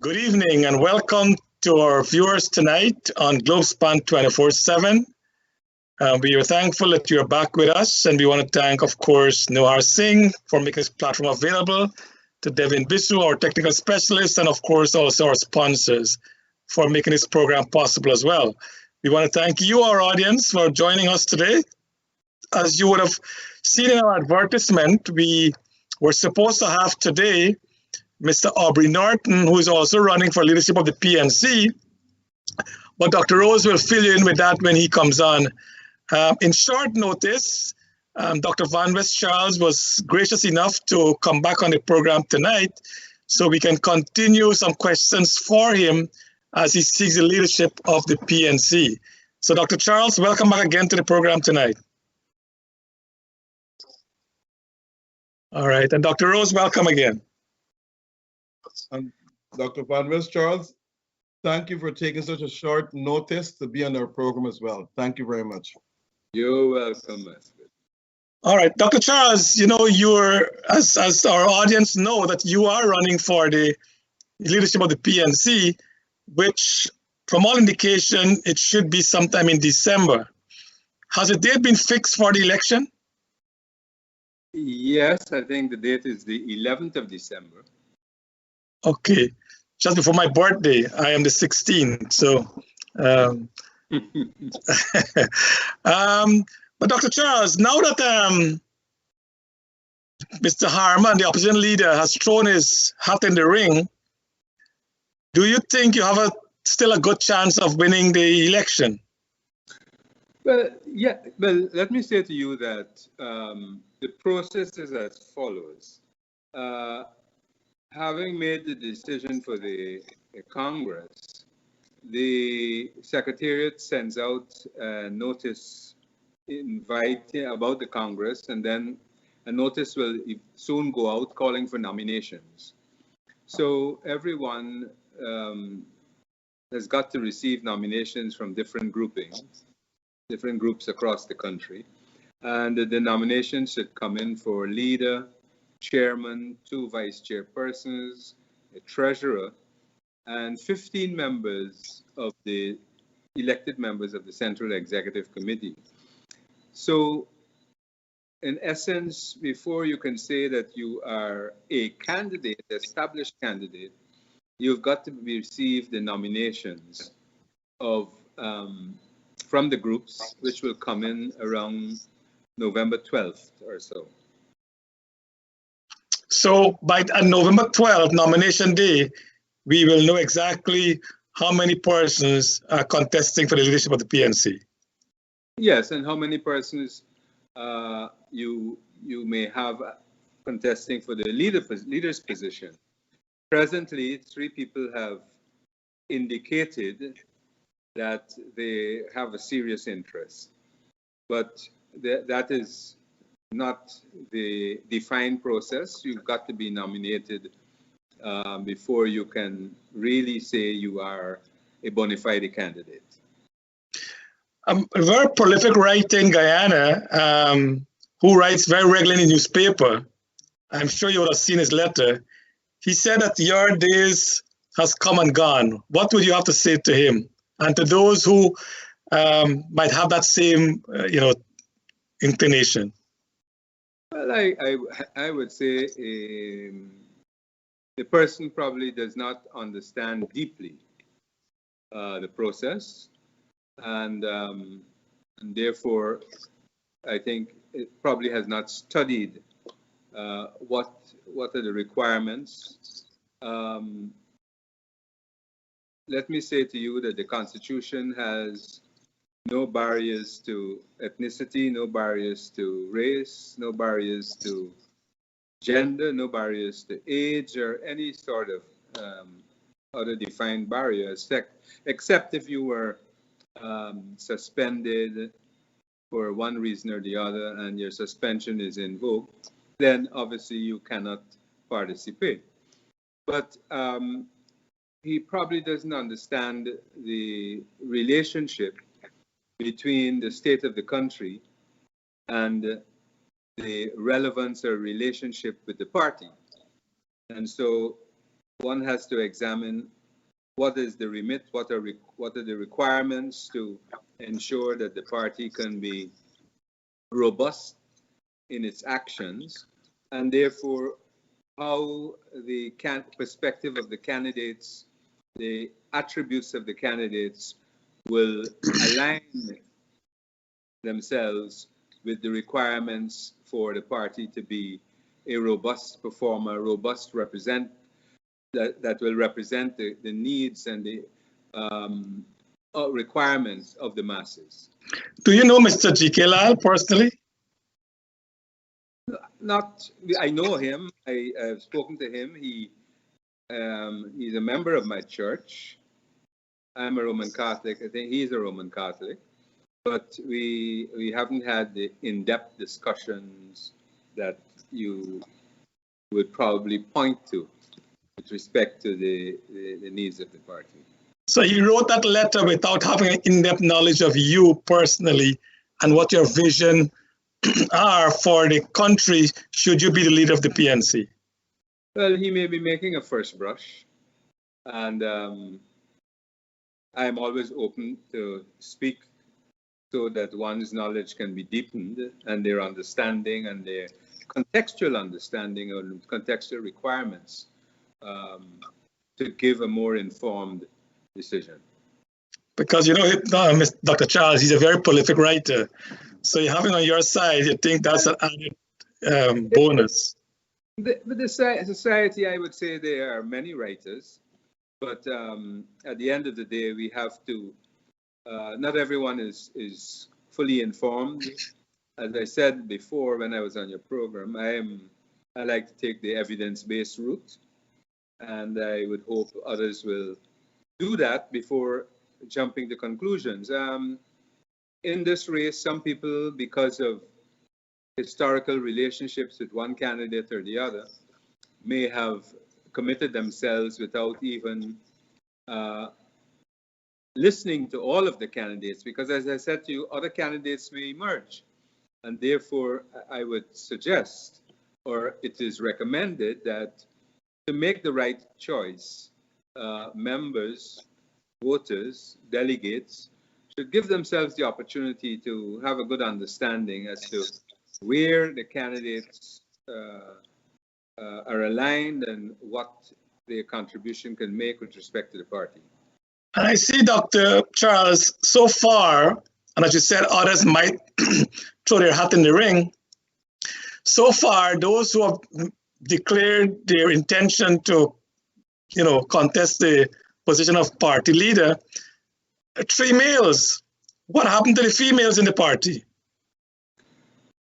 Good evening and welcome to our viewers tonight on Globespan 24/7. We are thankful that you're back with us, and we want to thank, of course, Nohar Singh for making this platform available, to Devin Bisu, our technical specialist, and of course also our sponsors for making this program possible as well. We want to thank you, our audience, for joining us today. As you would have seen in our advertisement, we were supposed to have today Mr. Aubrey Norton, who is also running for leadership of the PNC, but Dr. Rose will fill you in with that when he comes on. In short notice, Dr. Van West Charles was gracious enough to come back on the program tonight so we can continue some questions for him as he seeks the leadership of the PNC. So Dr. Charles, welcome back again to the program tonight. All right, and Dr. Rose, welcome again. And Dr. Van West Charles, thank you for taking such a short notice to be on our program as well. Thank you very much. You're welcome, Asquith. All right, Dr. Charles, you know, as our audience know, that you are running for the leadership of the PNC, which from all indication, it should be sometime in December. Has a date been fixed for the election? Yes, I think the date is the 11th of December. Okay, just before my birthday. I am the 16th, so. But Dr. Charles, now that Mr. Harman, the opposition leader, has thrown his hat in the ring, do you think you have still a good chance of winning the election? Well, yeah, well, let me say to you that the process is as follows. Having made the decision for the Congress, the Secretariat sends out a notice inviting about the Congress, and then a notice will soon go out calling for nominations. So everyone has got to receive nominations from different groupings, different groups across the country. And the nominations should come in for leader, chairman, 2 vice chairpersons, a treasurer, and 15 members of the elected members of the Central Executive Committee. So in essence, before you can say that you are a candidate, established candidate, you've got to receive the nominations of from the groups, which will come in around November 12th or so. So by November 12th, nomination day, we will know exactly how many persons are contesting for the leadership of the PNC. Yes, and how many persons you may have contesting for the leader's position. Presently, 3 people have indicated that they have a serious interest, but that is not the defined process. You've got to be nominated before you can really say you are a bona fide candidate. A very prolific writer in Guyana, who writes very regularly in the newspaper. I'm sure you would have seen his letter. He said that your days has come and gone. What would you have to say to him and to those who might have that same, inclination? Well, I would say the person probably does not understand deeply the process, and therefore I think it probably has not studied what are the requirements. Let me say to you that the Constitution has no barriers to ethnicity, no barriers to race, no barriers to gender, no barriers to age or any sort of other defined barriers, except if you were suspended for one reason or the other and your suspension is invoked, then obviously you cannot participate. But he probably doesn't understand the relationship between the state of the country and the relevance or relationship with the party. And so one has to examine what is the remit, what are the requirements to ensure that the party can be robust in its actions, and therefore how the perspective of the candidates, the attributes of the candidates will align themselves with the requirements for the party to be a robust performer, robust that will represent the needs and the requirements of the masses. Do you know Mr. G.K. Lal personally? I know him. I've spoken to him. He's a member of my church. I'm a Roman Catholic. I think he's a Roman Catholic. But we haven't had the in-depth discussions that you would probably point to with respect to the needs of the party. So he wrote that letter without having an in-depth knowledge of you personally and what your vision are for the country should you be the leader of the PNC. Well, he may be making a first brush, and I'm always open to speak so that one's knowledge can be deepened and their understanding and their contextual understanding or contextual requirements to give a more informed decision. Because, you know, Dr. Charles, he's a very prolific writer. So you have him on your side, you think that's an added bonus. The society, I would say there are many writers, but at the end of the day, we have to, not everyone is fully informed. As I said before when I was on your program, I like to take the evidence-based route, and I would hope others will do that before jumping to conclusions. In this race, some people, because of historical relationships with one candidate or the other, may have committed themselves without even listening to all of the candidates, because as I said to you, other candidates may emerge. And therefore, I would suggest, or it is recommended, that to make the right choice, members, voters, delegates, should give themselves the opportunity to have a good understanding as to where the candidates are aligned and what their contribution can make with respect to the party. And I see, Dr. Charles, so far, and as you said, others might throw their hat in the ring. So far, those who have declared their intention to, you know, contest the position of party leader, 3 males. What happened to the females in the party?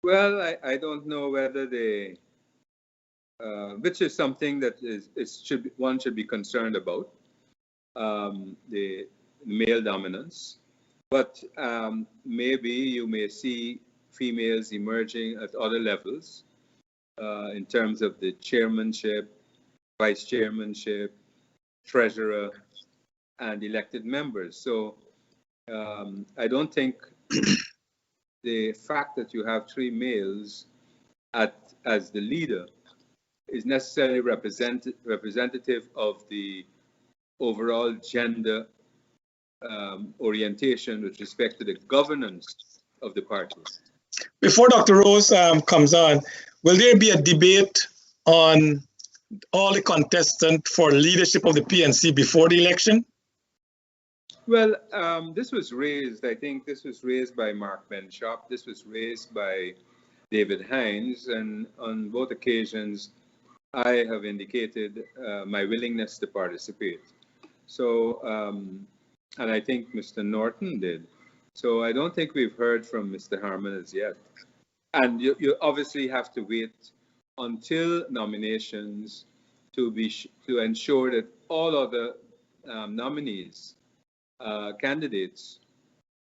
Well, I don't know whether they, which is something that one should be concerned about, the male dominance. But maybe you may see females emerging at other levels in terms of the chairmanship, vice chairmanship, treasurer, and elected members. So I don't think the fact that you have 3 males as the leader is necessarily representative of the overall gender orientation with respect to the governance of the party. Before Dr. Rose comes on, will there be a debate on all the contestants for leadership of the PNC before the election? Well, this was raised, I think this was raised by Mark Benchop, this was raised by David Hines, and on both occasions, I have indicated my willingness to participate. So, and I think Mr. Norton did. So I don't think we've heard from Mr. Harman as yet. And you obviously have to wait until nominations to ensure that all other nominees, candidates,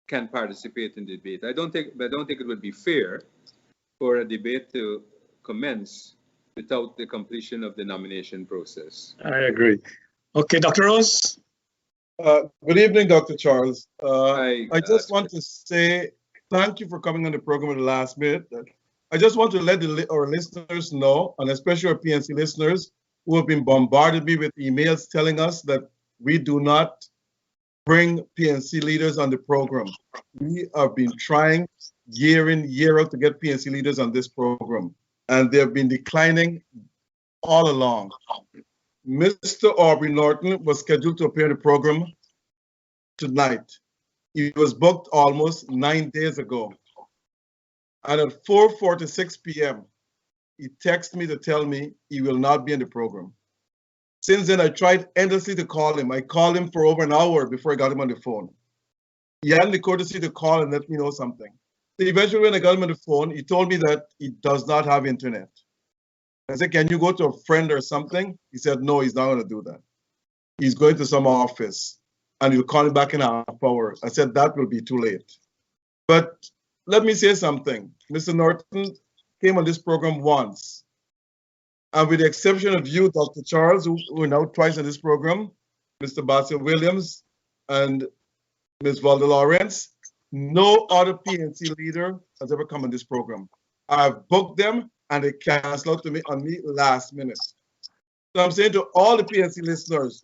can participate in the debate. I don't think it would be fair for a debate to commence without the completion of the nomination process. I agree. Okay, Dr. Rose. Good evening, Dr. Charles. Hi, I just want to say thank you for coming on the program at the last minute. I just want to let our listeners know, and especially our PNC listeners, who have been bombarded me with emails telling us that we do not bring PNC leaders on the program. We have been trying year in, year out to get PNC leaders on this program, and they have been declining all along. Mr. Aubrey Norton was scheduled to appear in the program tonight. He was booked almost 9 days ago. And at 4:46 p.m., he texted me to tell me he will not be in the program. Since then, I tried endlessly to call him. I called him for over an hour before I got him on the phone. He had the courtesy to call and let me know something. So eventually, when I got him on the phone, he told me that he does not have internet. I said, can you go to a friend or something? He said, no, he's not going to do that. He's going to some office and he'll call me back in a half hour. I said, that will be too late. But let me say something. Mr. Norton came on this program once. And with the exception of you, Dr. Charles, who are now twice on this program, Mr. Basil Williams and Ms. Valda Lawrence, no other PNC leader has ever come on this program. I've booked them and they canceled out on me last minute. So I'm saying to all the PNC listeners,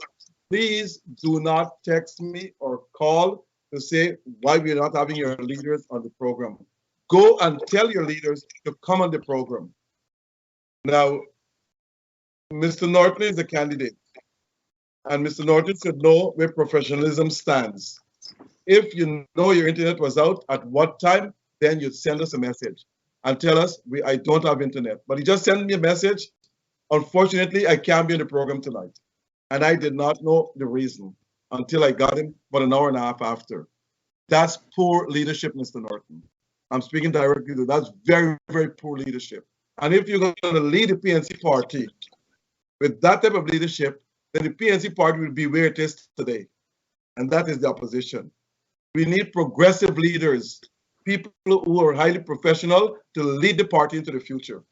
please do not text me or call to say why we're not having your leaders on the program. Go and tell your leaders to come on the program. Now, Mr. Norton is a candidate, and Mr. Norton should know where professionalism stands. If you know your internet was out at what time, then you'd send us a message and tell us, I don't have internet. But he just sent me a message. Unfortunately, I can't be in the program tonight. And I did not know the reason until I got him about an hour and a half after. That's poor leadership, Mr. Norton. I'm speaking directly to you. That's very, very poor leadership. And if you're going to lead the PNC party with that type of leadership, then the PNC party will be where it is today. And that is the opposition. We need progressive leaders, people who are highly professional to lead the party into the future.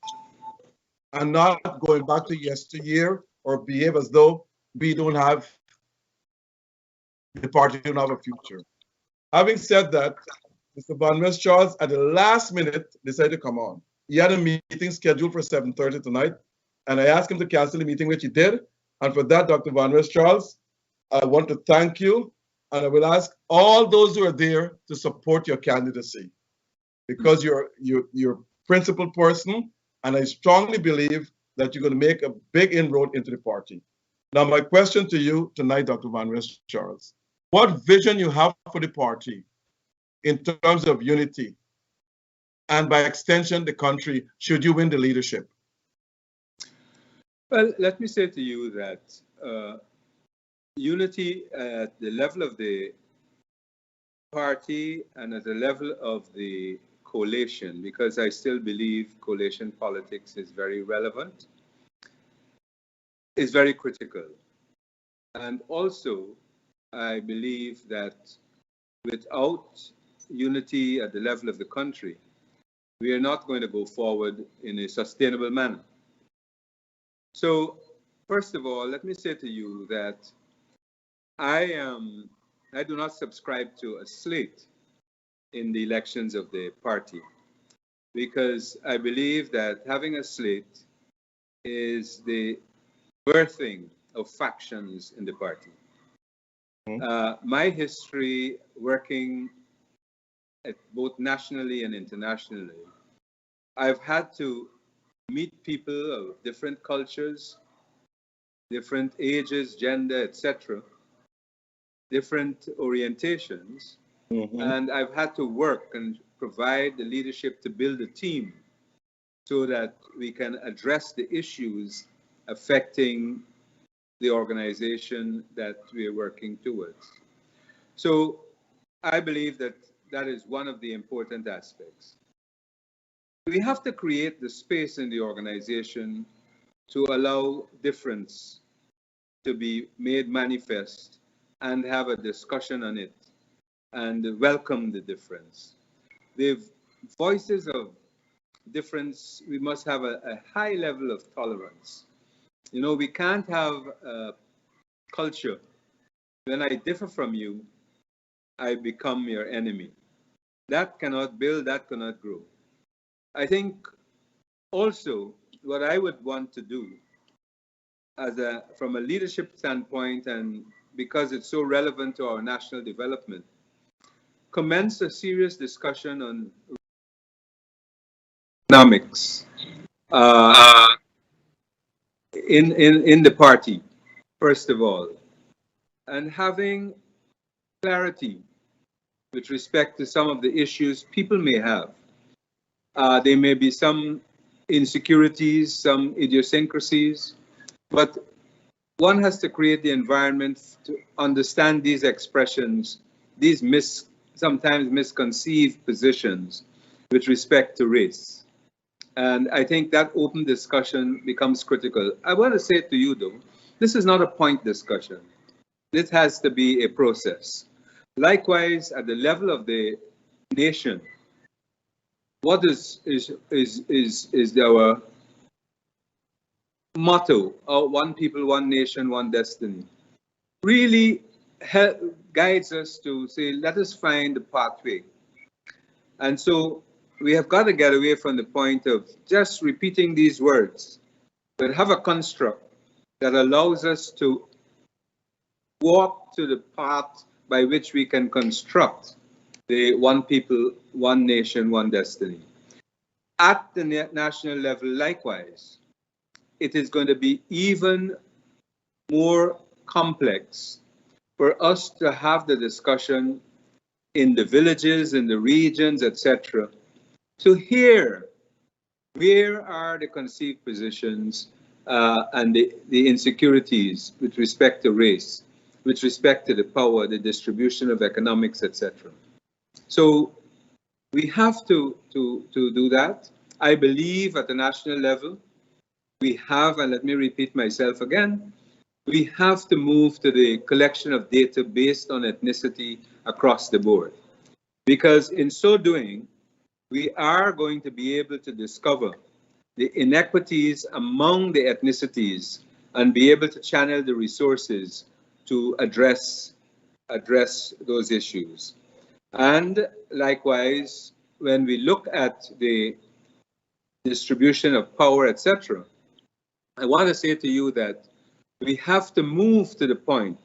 And not going back to yesteryear or behave as though we don't have, the party don't have a future. Having said that, Mr. Van West Charles, at the last minute, decided to come on. He had a meeting scheduled for 7:30 tonight, and I asked him to cancel the meeting, which he did. And for that, Dr. Van West Charles, I want to thank you, and I will ask all those who are there to support your candidacy, because you're a principled person, and I strongly believe that you're going to make a big inroad into the party. Now, my question to you tonight, Dr. Van West Charles, what vision you have for the party in terms of unity, and by extension, the country, should you win the leadership? Well, let me say to you that unity at the level of the party and at the level of the coalition, because I still believe coalition politics is very relevant, is very critical. And also, I believe that without unity at the level of the country, we are not going to go forward in a sustainable manner. So, first of all, let me say to you that I do not subscribe to a slate in the elections of the party, because I believe that having a slate is the birthing of factions in the party. My history working at both nationally and internationally, I've had to meet people of different cultures, different ages, gender, etc., different orientations, and I've had to work and provide the leadership to build a team so that we can address the issues affecting the organization that we are working towards. So I believe that that is one of the important aspects. We have to create the space in the organization to allow difference to be made manifest and have a discussion on it and welcome the difference. The voices of difference, we must have a high level of tolerance. You know, we can't have a culture, when I differ from you, I become your enemy. That cannot build, that cannot grow. I think also what I would want to do from a leadership standpoint, and because it's so relevant to our national development, commence a serious discussion on economics in the party, first of all, and having clarity with respect to some of the issues people may have. There may be some insecurities, some idiosyncrasies, but one has to create the environment to understand these expressions, these sometimes misconceived positions with respect to race. And I think that open discussion becomes critical. I want to say to you, though, this is not a point discussion. This has to be a process. Likewise, at the level of the nation, what is our motto, one people, one nation, one destiny, really guides us to say, let us find the pathway. And so we have got to get away from the point of just repeating these words, but have a construct that allows us to walk to the path by which we can construct the one people, one nation, one destiny. At the national level, likewise, it is going to be even more complex for us to have the discussion in the villages, in the regions, etc., to hear where are the conceived positions and the insecurities with respect to race, with respect to the power, the distribution of economics, etc. So we have to do that. I believe at the national level, we have, and let me repeat myself again, we have to move to the collection of data based on ethnicity across the board. Because in so doing, we are going to be able to discover the inequities among the ethnicities and be able to channel the resources to address those issues. And likewise, when we look at the distribution of power, etc., I want to say to you that we have to move to the point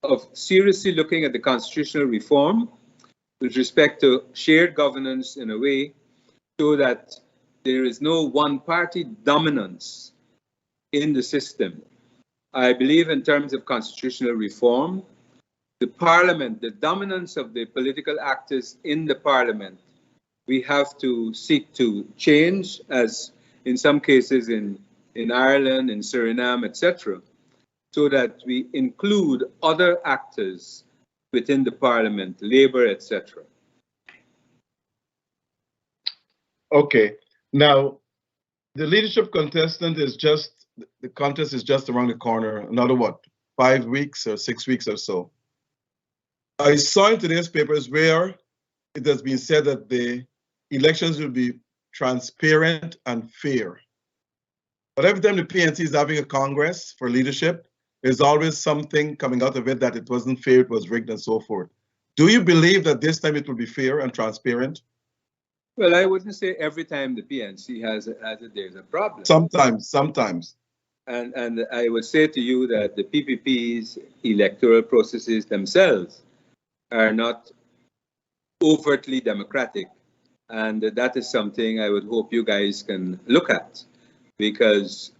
of seriously looking at the constitutional reform with respect to shared governance in a way so that there is no one-party dominance in the system. I believe in terms of constitutional reform, the parliament, the dominance of the political actors in the parliament, we have to seek to change, as in some cases in Ireland, in Suriname, etc., so that we include other actors within the parliament, labor, etc. Okay. Now, the leadership contestant is just, the contest is just around the corner. Another what, 5 weeks or 6 weeks or so. I saw in today's papers where it has been said that the elections will be transparent and fair. But every time the PNC is having a congress for leadership, there's always something coming out of it that it wasn't fair, it was rigged and so forth. Do you believe that this time it will be fair and transparent? Well, I wouldn't say every time the PNC there's a problem. Sometimes. And I would say to you that the PPP's electoral processes themselves are not overtly democratic. And that is something I would hope you guys can look at, because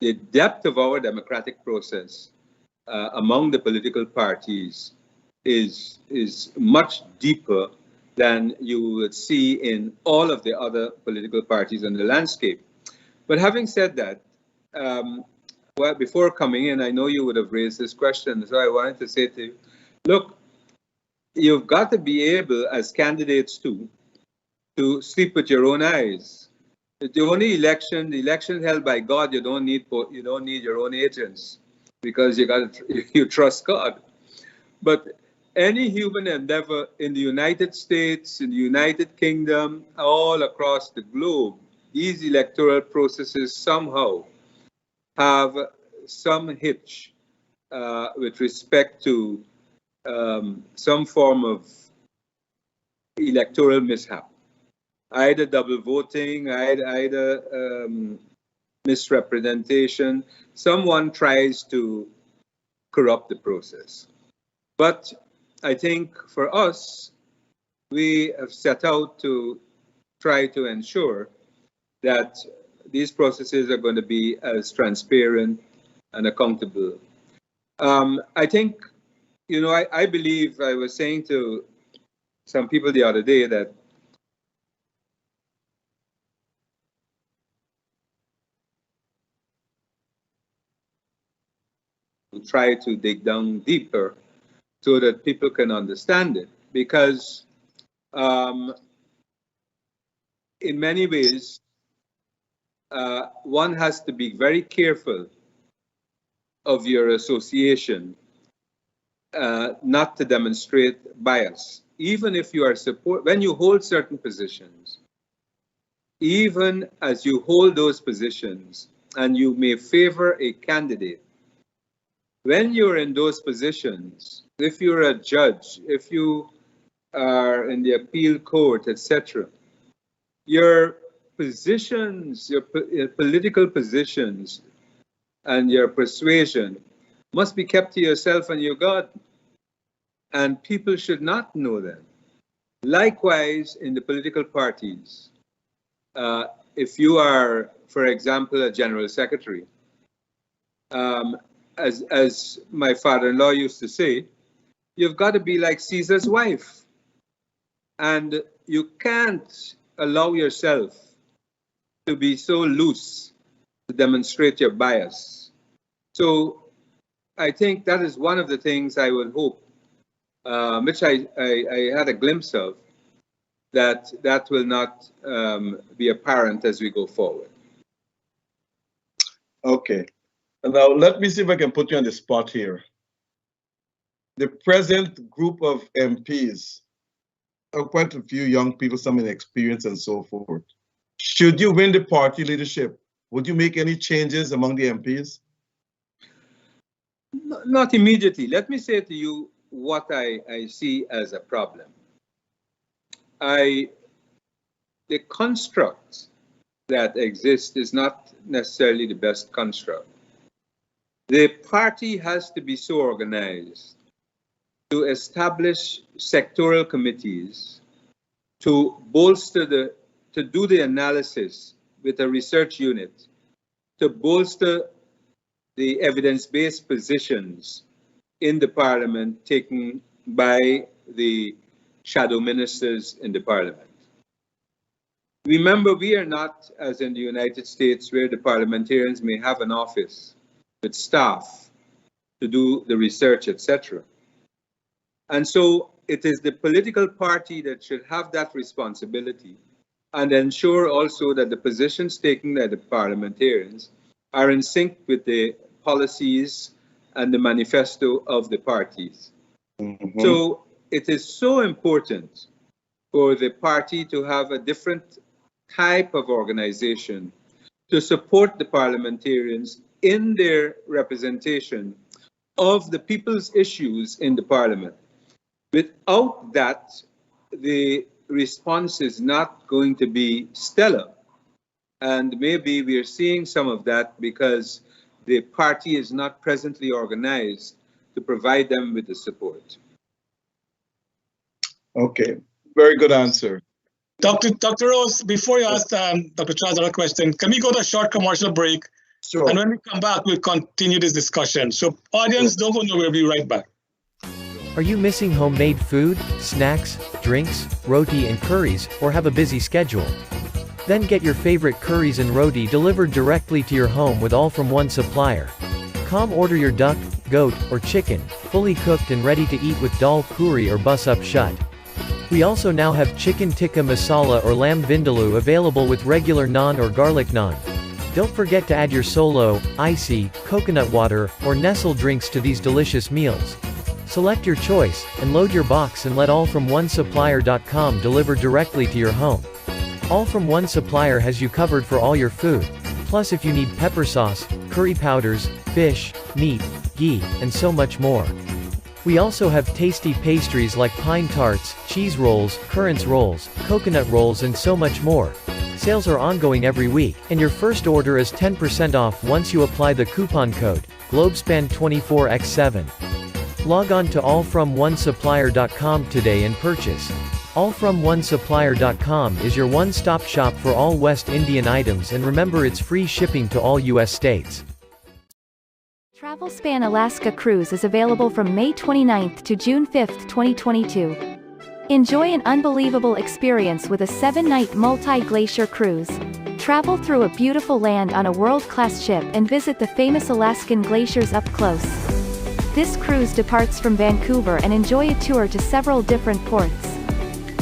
the depth of our democratic process among the political parties is much deeper than you would see in all of the other political parties on the landscape. But having said that, well, before coming in, I know you would have raised this question, so I wanted to say to you, look, you've got to be able, as candidates too, to sleep with your own eyes. The only election, the election held by God, you don't need your own agents, because you trust God. But any human endeavor in the United States, in the United Kingdom, all across the globe, these electoral processes somehow have some hitch with respect to some form of electoral mishap. Either double voting, either misrepresentation, someone tries to corrupt the process. But I think for us, we have set out to try to ensure that these processes are going to be as transparent and accountable. I think, I believe, I was saying to some people the other day that try to dig down deeper so that people can understand it, because in many ways one has to be very careful of your association not to demonstrate bias, even if you are when you hold certain positions, even as you hold those positions and you may favor a candidate. When you're in those positions, if you're a judge, if you are in the appeal court, etc., your positions, your political positions and your persuasion must be kept to yourself and your God, and people should not know them. Likewise, in the political parties, if you are, for example, a general secretary, as my father-in-law used to say, you've got to be like Caesar's wife. And you can't allow yourself to be so loose to demonstrate your bias. So I think that is one of the things I would hope, which I had a glimpse of, that will not be apparent as we go forward. Okay. Now, let me see if I can put you on the spot here. The present group of MPs are quite a few young people, some inexperienced and so forth. Should you win the party leadership, would you make any changes among the MPs? Not immediately. Let me say to you what I see as a problem. The construct that exists is not necessarily the best construct. The party has to be so organized to establish sectoral committees to to do the analysis with a research unit, to bolster the evidence-based positions in the parliament taken by the shadow ministers in the parliament. Remember, we are not, as in the United States, where the parliamentarians may have an office with staff to do the research, etc. And so it is the political party that should have that responsibility and ensure also that the positions taken by the parliamentarians are in sync with the policies and the manifesto of the parties. Mm-hmm. So it is so important for the party to have a different type of organization to support the parliamentarians in their representation of the people's issues in the parliament. Without that, the response is not going to be stellar. And maybe we are seeing some of that because the party is not presently organized to provide them with the support. Okay, very good answer. Dr. Rose, before you ask Dr. Charles another question, can we go to a short commercial break? Sure. And when we come back, we'll continue this discussion. So audience, don't go nowhere, we'll be right back. Are you missing homemade food, snacks, drinks, roti and curries, or have a busy schedule? Then get your favorite curries and roti delivered directly to your home with all from one supplier. Come order your duck, goat, or chicken, fully cooked and ready to eat with dal puri or bus up shut. We also now have chicken tikka masala or lamb vindaloo available with regular naan or garlic naan. Don't forget to add your solo, icy, coconut water, or Nestle drinks to these delicious meals. Select your choice, and load your box and let allfromonesupplier.com deliver directly to your home. All From One Supplier has you covered for all your food. Plus if you need pepper sauce, curry powders, fish, meat, ghee, and so much more. We also have tasty pastries like pine tarts, cheese rolls, currants rolls, coconut rolls and so much more. Sales are ongoing every week, and your first order is 10% off once you apply the coupon code Globespan24x7. Log on to allfromonesupplier.com today and purchase. Allfromonesupplier.com is your one-stop shop for all West Indian items, and remember, it's free shipping to all U.S. states. Travelspan Alaska Cruise is available from May 29th to June 5th, 2022. Enjoy an unbelievable experience with a 7-night multi-glacier cruise. Travel through a beautiful land on a world-class ship and visit the famous Alaskan glaciers up close. This cruise departs from Vancouver and enjoy a tour to several different ports.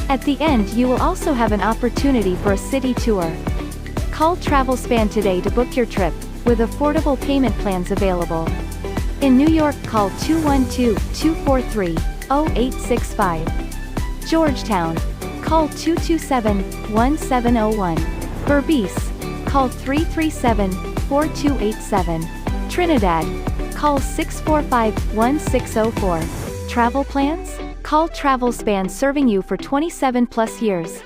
At the end, you will also have an opportunity for a city tour. Call Travelspan today to book your trip, with affordable payment plans available. In New York, call 212-243-0865. Georgetown, call 227-1701. Berbice, call 337-4287. Trinidad, call 645-1604. Travel plans? Call Travelspan, serving you for 27+ years.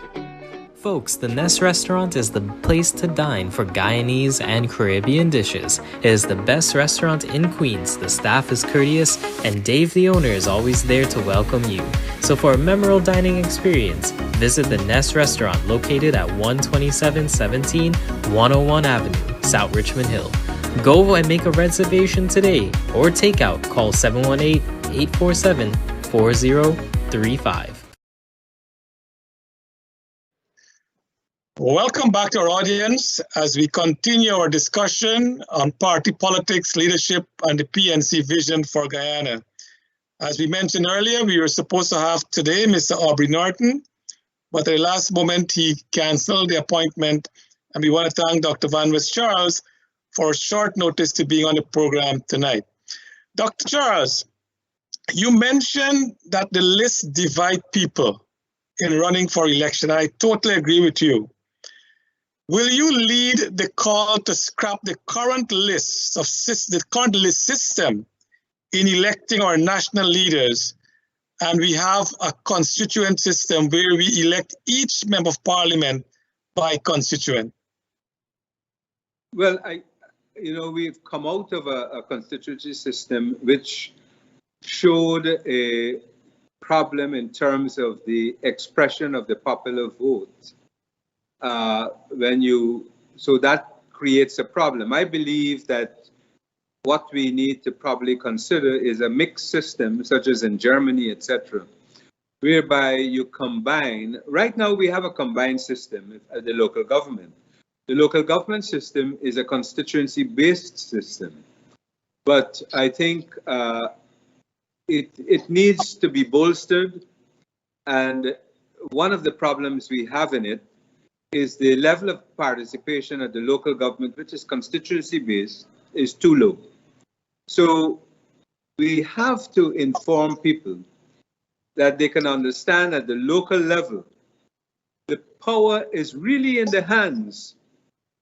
Folks, the Nest Restaurant is the place to dine for Guyanese and Caribbean dishes. It is the best restaurant in Queens, the staff is courteous, and Dave the owner is always there to welcome you. So for a memorable dining experience, visit the Nest Restaurant located at 12717 101 Avenue, South Richmond Hill. Go and make a reservation today, or takeout, call 718-847-4035. Welcome back to our audience as we continue our discussion on party politics, leadership, and the PNC vision for Guyana. As we mentioned earlier, we were supposed to have today Mr. Aubrey Norton, but at the last moment he canceled the appointment, and we want to thank Dr. Van West Charles for short notice to being on the program tonight. Dr. Charles, you mentioned that the lists divide people in running for election. I totally agree with you. Will you lead the call to scrap the current list system in electing our national leaders, and we have a constituent system where we elect each member of parliament by constituent? Well, we've come out of a constituency system which showed a problem in terms of the expression of the popular vote. So that creates a problem. I believe that what we need to probably consider is a mixed system, such as in Germany, etc., whereby you combine. Right now, we have a combined system at the local government. The local government system is a constituency-based system, but I think it needs to be bolstered. And one of the problems we have in it is the level of participation at the local government, which is constituency-based, is too low. So we have to inform people that they can understand at the local level, the power is really in the hands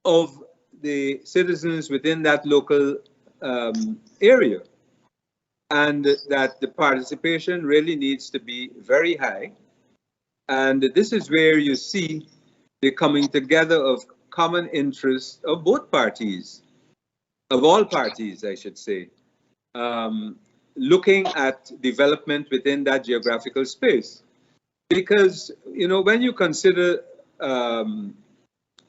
of the citizens within that local area, and that the participation really needs to be very high. And this is where you see the coming together of common interests of both parties, of all parties, I should say, looking at development within that geographical space. Because, when you consider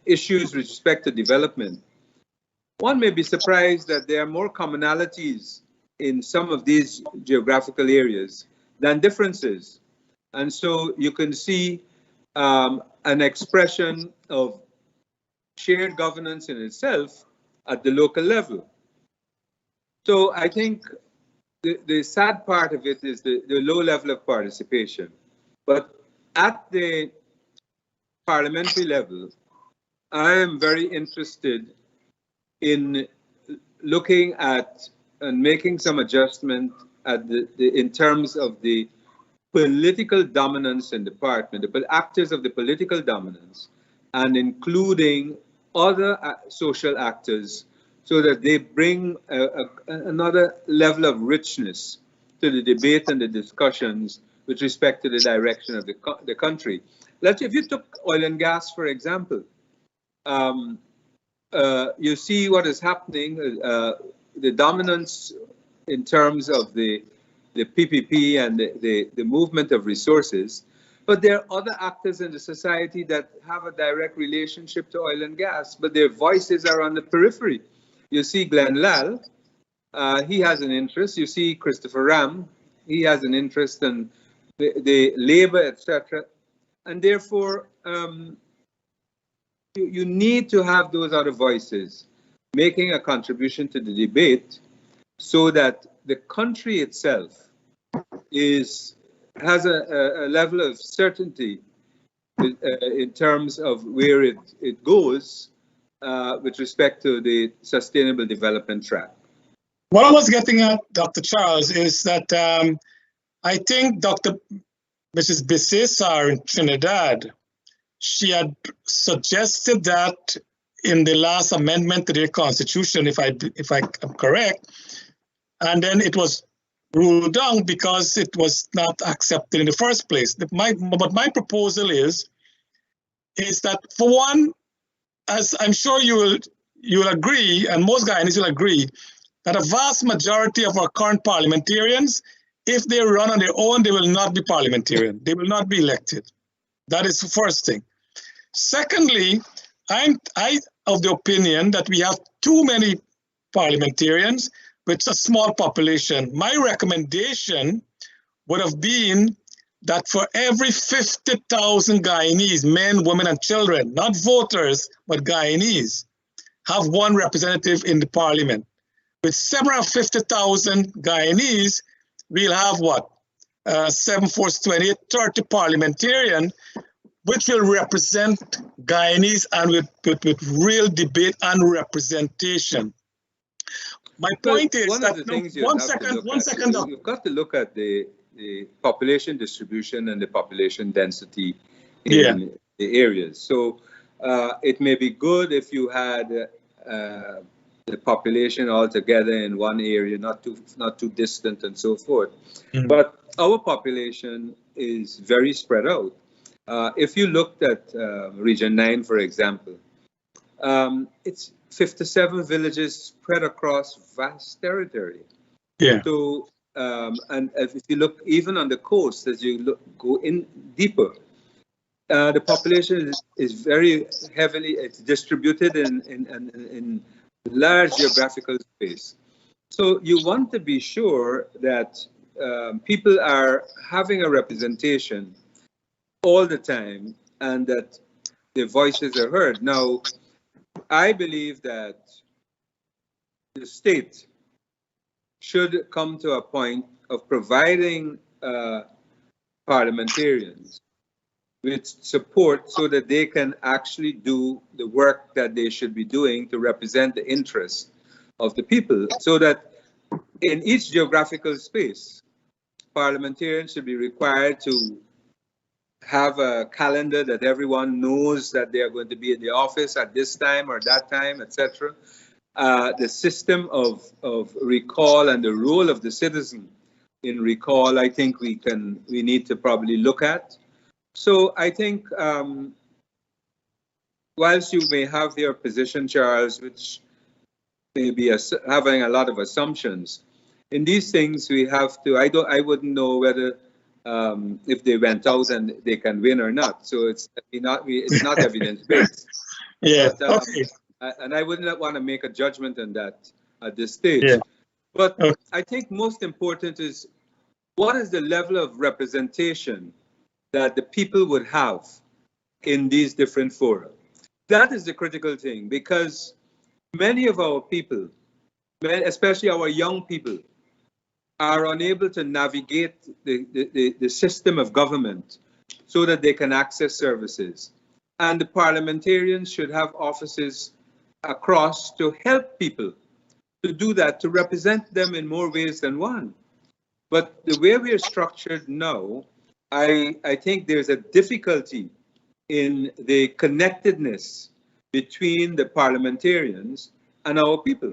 issues with respect to development, one may be surprised that there are more commonalities in some of these geographical areas than differences. And so you can see an expression of shared governance in itself at the local level. So I think the sad part of it is the low level of participation. But at the parliamentary level, I am very interested in looking at and making some adjustment at in terms of the political dominance in the parliament, the actors of the political dominance, and including other social actors, so that they bring another level of richness to the debate and the discussions with respect to the direction of the country. If you took oil and gas, for example, you see what is happening, the dominance in terms of the PPP and the movement of resources. But there are other actors in the society that have a direct relationship to oil and gas, but their voices are on the periphery. You see Glenn Lal, he has an interest. You see Christopher Ram, he has an interest in the labor, etc. And therefore, you need to have those other voices making a contribution to the debate so that the country itself has a level of certainty in terms of where it goes with respect to the sustainable development track. What I was getting at, Dr. Charles, is that I think Mrs. Bissessar in Trinidad, she had suggested that in the last amendment to their constitution, if I am correct, and then it was ruled down because it was not accepted in the first place. But my proposal is that, for one, as I'm sure you will agree, and most Guyanese will agree, that a vast majority of our current parliamentarians, if they run on their own, they will not be parliamentarian. They will not be elected. That is the first thing. Secondly, I'm of the opinion that we have too many parliamentarians with a small population. My recommendation would have been that for every 50,000 Guyanese, men, women, and children, not voters, but Guyanese, have one representative in the parliament. With 750,000 Guyanese, we'll have what? 7 4 28, 30 parliamentarian, which will represent Guyanese and with real debate and representation. My point is that one second. You've got to look at the population distribution and the population density in the areas. So it may be good if you had the population all together in one area, not too distant and so forth. Mm-hmm. But our population is very spread out. If you looked at Region 9, for example, it's 57 villages spread across vast territory. Yeah. So, and if you look even on the coast, as you go in deeper, the population is very heavily, it's distributed in large geographical space. So you want to be sure that people are having a representation all the time and that their voices are heard. Now, I believe that the state should come to a point of providing parliamentarians with support so that they can actually do the work that they should be doing to represent the interests of the people, so that in each geographical space, parliamentarians should be required to have a calendar that everyone knows that they are going to be in the office at this time or that time, etc. The system of recall and the role of the citizen in recall, I think we need to probably look at. So I think whilst you may have your position, Charles, which may be having a lot of assumptions, in these things we have to, I wouldn't know whether if they went out and they can win or not. So it's not evidence-based. Yeah. But, okay. And I wouldn't want to make a judgment on that at this stage. Yeah. But okay. I think most important is, what is the level of representation that the people would have in these different fora? That is the critical thing, because many of our people, especially our young people, are unable to navigate the system of government so that they can access services. And the parliamentarians should have offices across to help people to do that, to represent them in more ways than one. But the way we are structured now, I think there's a difficulty in the connectedness between the parliamentarians and our people.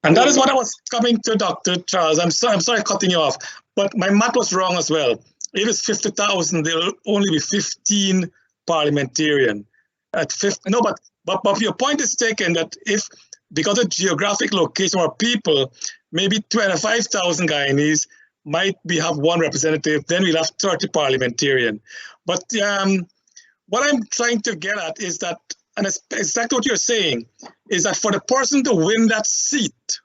And that is what I was coming to, Dr. Charles. I'm sorry cutting you off, but my math was wrong as well. It is 50,000. There will only be 15 parliamentarian. At 50, no, but But your point is taken that if, because of geographic location or people, maybe 25,000 Guyanese might have one representative, then we'll have 30 parliamentarian. But what I'm trying to get at is that, and it's exactly what you're saying, is that for the person to win that seat,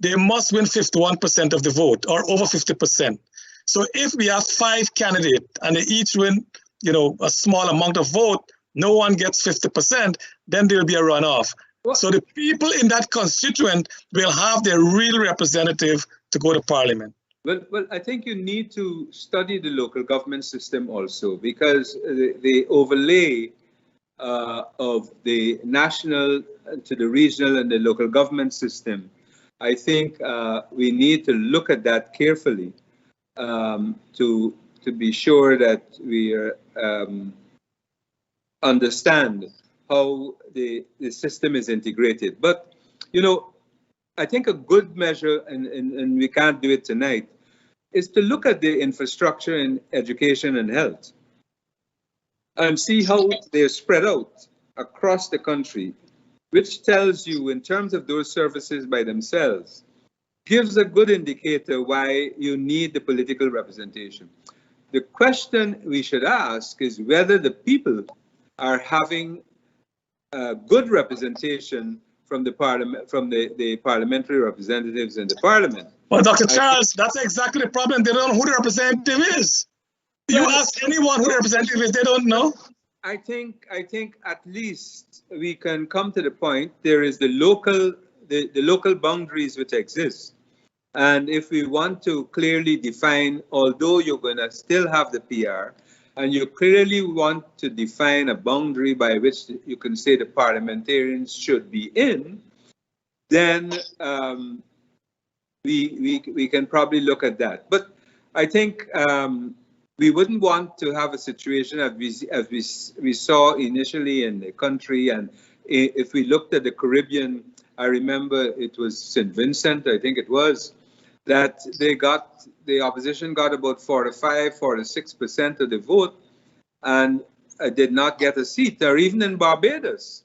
they must win 51% of the vote or over 50%. So if we have 5 candidates and they each win, a small amount of vote, no one gets 50%, then there'll be a runoff. Well, so the people in that constituent will have their real representative to go to parliament. Well, I think you need to study the local government system also, because the overlay of the national to the regional and the local government system, I think we need to look at that carefully to be sure that we understand how the system is integrated. But, I think a good measure, and we can't do it tonight, is to look at the infrastructure in education and health and see how they're spread out across the country, which tells you, in terms of those services by themselves, gives a good indicator why you need the political representation. The question we should ask is whether the people are having good representation from the parliament, from the parliamentary representatives in the parliament. Well, Dr. Charles, that's exactly the problem. They don't know who the representative is. You ask anyone who the representative is, they don't know. I think at least we can come to the point there is the local boundaries which exist. And if we want to clearly define, although you're going to still have the PR, and you clearly want to define a boundary by which you can say the parliamentarians should be in, then we can probably look at that. But I think we wouldn't want to have a situation as we saw initially in the country. And if we looked at the Caribbean, I remember it was St. Vincent, I think it was, that the opposition got about 46% of the vote and did not get a seat, or even in Barbados,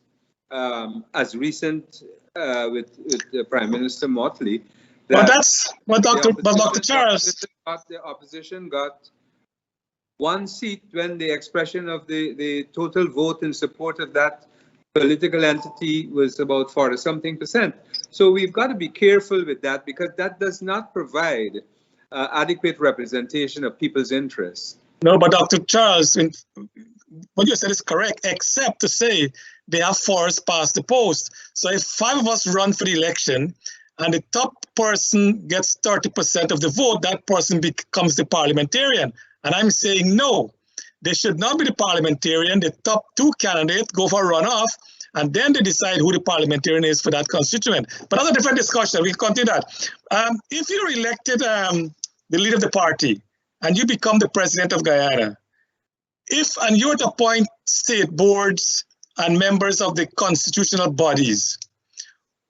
as recent with Prime Minister Motley. Dr. Charles, the opposition got 1 seat when the expression of the total vote in support of that political entity was about 40-something%. So we've got to be careful with that, because that does not provide adequate representation of people's interests. No, but Dr. Charles, what you said is correct, except to say they have force past the post. So if 5 of us run for the election and the top person gets 30% of the vote, that person becomes the parliamentarian. And I'm saying no. They should not be the parliamentarian. The top 2 candidates go for a runoff, and then they decide who the parliamentarian is for that constituent. But that's a different discussion. We'll continue that. If you're elected the leader of the party and you become the president of Guyana, and you were to appoint state boards and members of the constitutional bodies,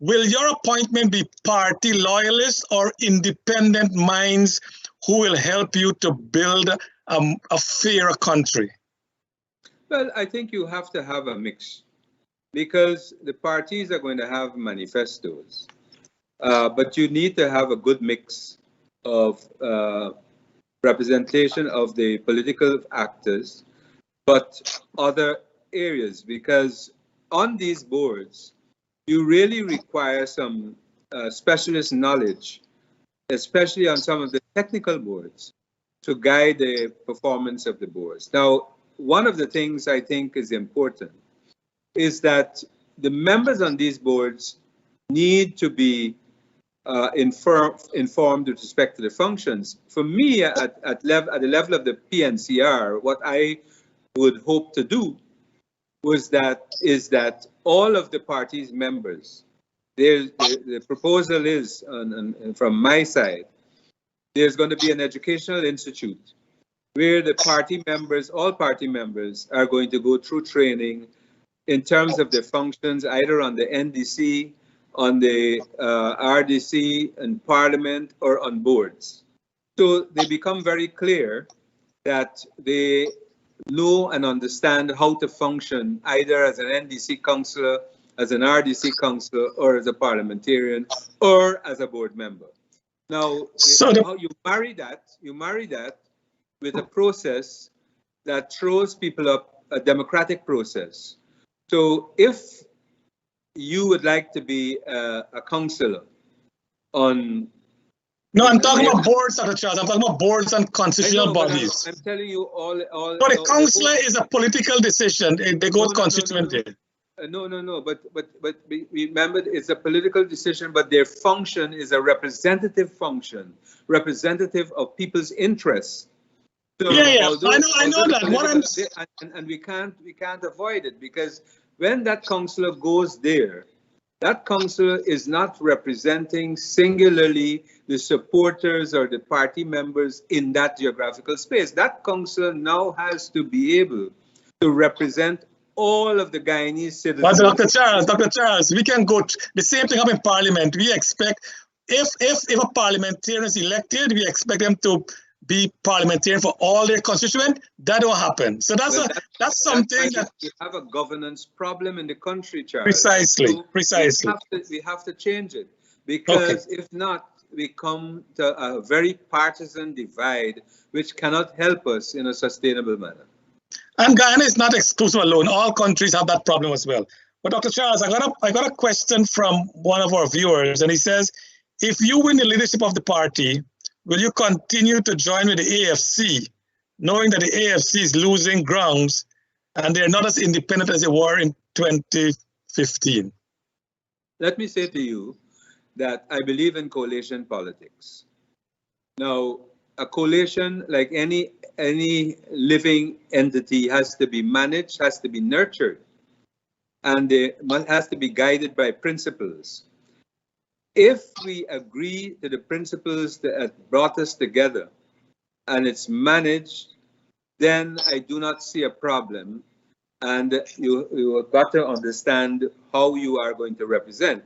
will your appointment be party loyalists or independent minds who will help you to build a fairer country? Well, I think you have to have a mix, because the parties are going to have manifestos, but you need to have a good mix of representation of the political actors, but other areas, because on these boards, you really require some specialist knowledge, especially on some of the technical boards, to guide the performance of the boards. Now, one of the things I think is important is that the members on these boards need to be informed with respect to the functions. For me, at the level of the PNCR, what I would hope to do is that all of the party's members, the proposal is, from my side, there's going to be an educational institute where the party members, all party members, are going to go through training in terms of their functions, either on the NDC, on the RDC, and Parliament, or on boards. So they become very clear that they know and understand how to function either as an NDC councillor, as an RDC councillor, or as a parliamentarian, or as a board member. Now, So how you marry that with a process that throws people up a democratic process. So if you would like to be a councillor on... No, I'm talking about boards, Dr. Charles. I'm talking about boards and constitutional bodies. I'm telling you all. No, the councillor is a political decision. They go constituency. No. But remember, it's a political decision, but their function is a representative function, representative of people's interests. So I know that. And we can't avoid it, because when that councillor goes there, that councillor is not representing singularly the supporters or the party members in that geographical space. That councillor now has to be able to represent all of the Guyanese citizens. But Dr. Charles, we can go the same thing up in Parliament. We expect if a parliamentarian is elected, we expect them to be parliamentarian for all their constituents. That don't happen. So that's something that we have a governance problem in the country, Charles. Precisely. We have to change it, because if not, we come to a very partisan divide, which cannot help us in a sustainable manner. And Guyana is not exclusive alone. All countries have that problem as well. But Dr. Charles, I got a question from one of our viewers, and he says, if you win the leadership of the party, will you continue to join with the AFC, knowing that the AFC is losing grounds and they're not as independent as they were in 2015? Let me say to you that I believe in coalition politics. Now, a coalition, like any living entity, has to be managed, has to be nurtured, and it has to be guided by principles. If we agree to the principles that brought us together and it's managed, then I do not see a problem. And you have got to understand how you are going to represent.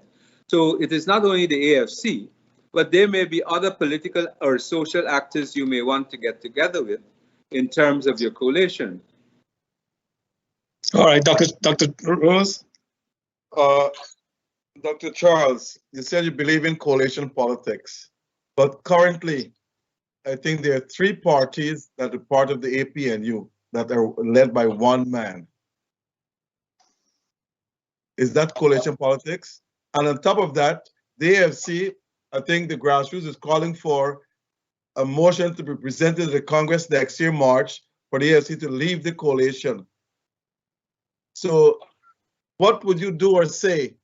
So it is not only the AFC, but there may be other political or social actors you may want to get together with in terms of your coalition. All right, Dr. Rose. Dr. Charles, you said you believe in coalition politics, but currently, I think there are 3 parties that are part of the APNU that are led by one man. Is that coalition politics? And on top of that, the AFC, I think the grassroots is calling for a motion to be presented to the Congress next year, March, for the AFC to leave the coalition. So what would you do or say?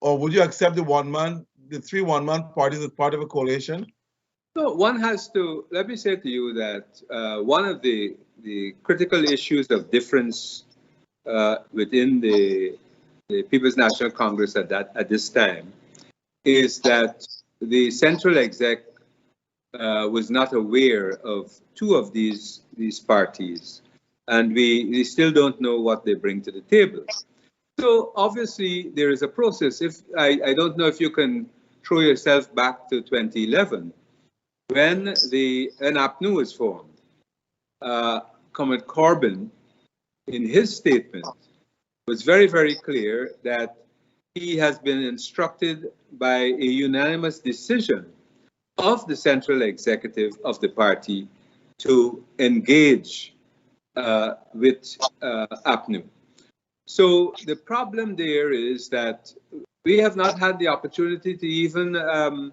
Or would you accept the 3 one-man parties as part of a coalition? So one has to, let me say to you that one of the critical issues of difference within the People's National Congress at this time is that the central exec was not aware of 2 of these parties, and we still don't know what they bring to the table. So obviously there is a process. If I don't know if you can throw yourself back to 2011 when an APNU was formed. Comrade Corbyn, in his statement, was very, very clear that he has been instructed by a unanimous decision of the central executive of the party to engage with APNU. So the problem there is that we have not had the opportunity to even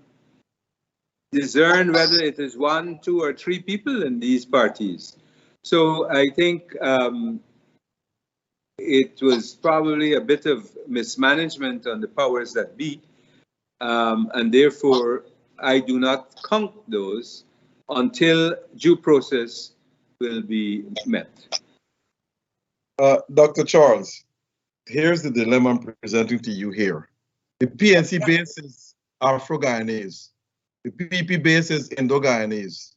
discern whether it is 1, 2, or 3 people in these parties. So I think it was probably a bit of mismanagement on the powers that be, and therefore I do not count those until due process will be met. Dr. Charles, here's the dilemma I'm presenting to you here. The PNC base is Afro-Guyanese. The PP base is Indo-Guyanese.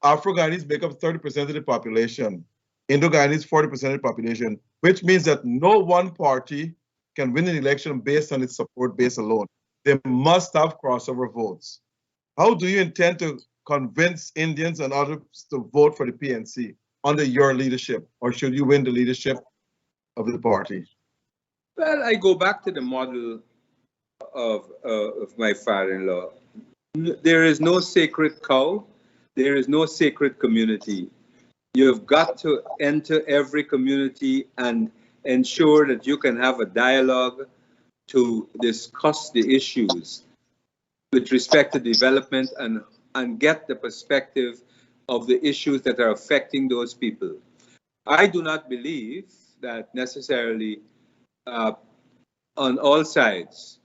Afro-Guyanese make up 30% of the population. Indo-Guyanese 40% of the population, which means that no one party can win an election based on its support base alone. They must have crossover votes. How do you intend to convince Indians and others to vote for the PNC? under your leadership, or should you win the leadership of the party? Well, I go back to the model of my father-in-law. There is no sacred cow. There is no sacred community. You've got to enter every community and ensure that you can have a dialogue to discuss the issues with respect to development and get the perspective of the issues that are affecting those people. I do not believe that necessarily on all sides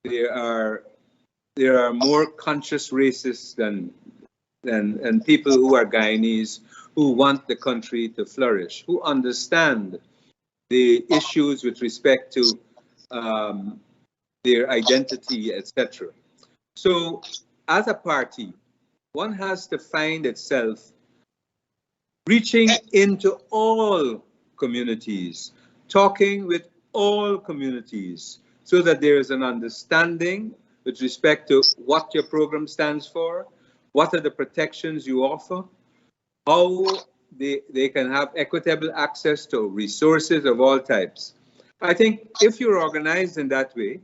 there are more conscious racists than people who are Guyanese, who want the country to flourish, who understand the issues with respect to their identity, etc. So as a party, one has to find itself reaching into all communities, talking with all communities, so that there is an understanding with respect to what your program stands for, what are the protections you offer, how they can have equitable access to resources of all types. I think if you're organized in that way,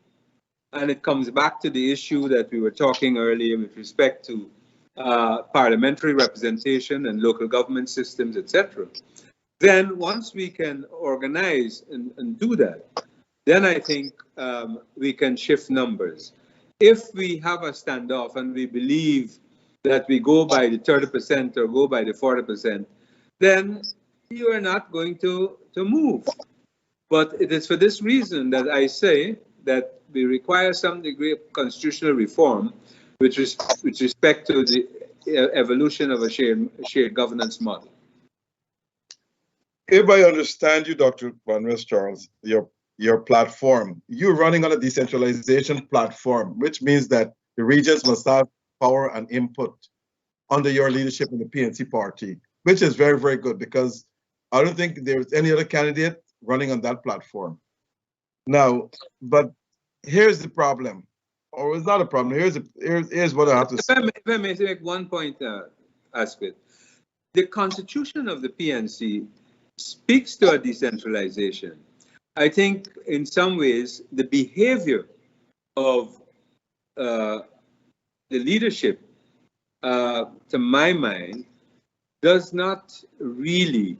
and it comes back to the issue that we were talking earlier with respect to parliamentary representation and local government systems, etc., then once we can organize and do that, then I think we can shift numbers. If we have a standoff and we believe that we go by the 30% or go by the 40%, then you are not going to move. But it is for this reason that I say that we require some degree of constitutional reform with respect to the evolution of a shared governance model. If I understand you, Dr. Van West Charles, your platform, you're running on a decentralization platform, which means that the regions must have power and input under your leadership in the PNC party, which is very, very good, because I don't think there's any other candidate running on that platform. Now, but here's the problem, or it's not a problem. Here's what I have to say. If I may make one point, Asquith. The constitution of the PNC speaks to a decentralization. I think in some ways the behavior of the leadership, to my mind, does not really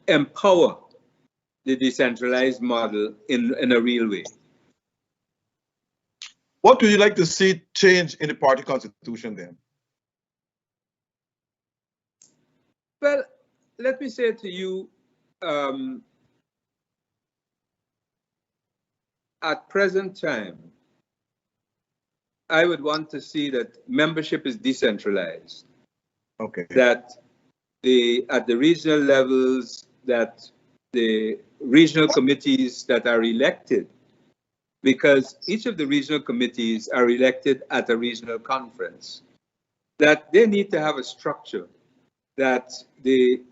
empower the decentralized model in a real way. What would you like to see change in the party constitution then? Well, let me say to you, at present time, I would want to see that membership is decentralized. Okay. That at the regional levels, that the regional committees that are elected, because each of the regional committees are elected at a regional conference, that they need to have a structure, that the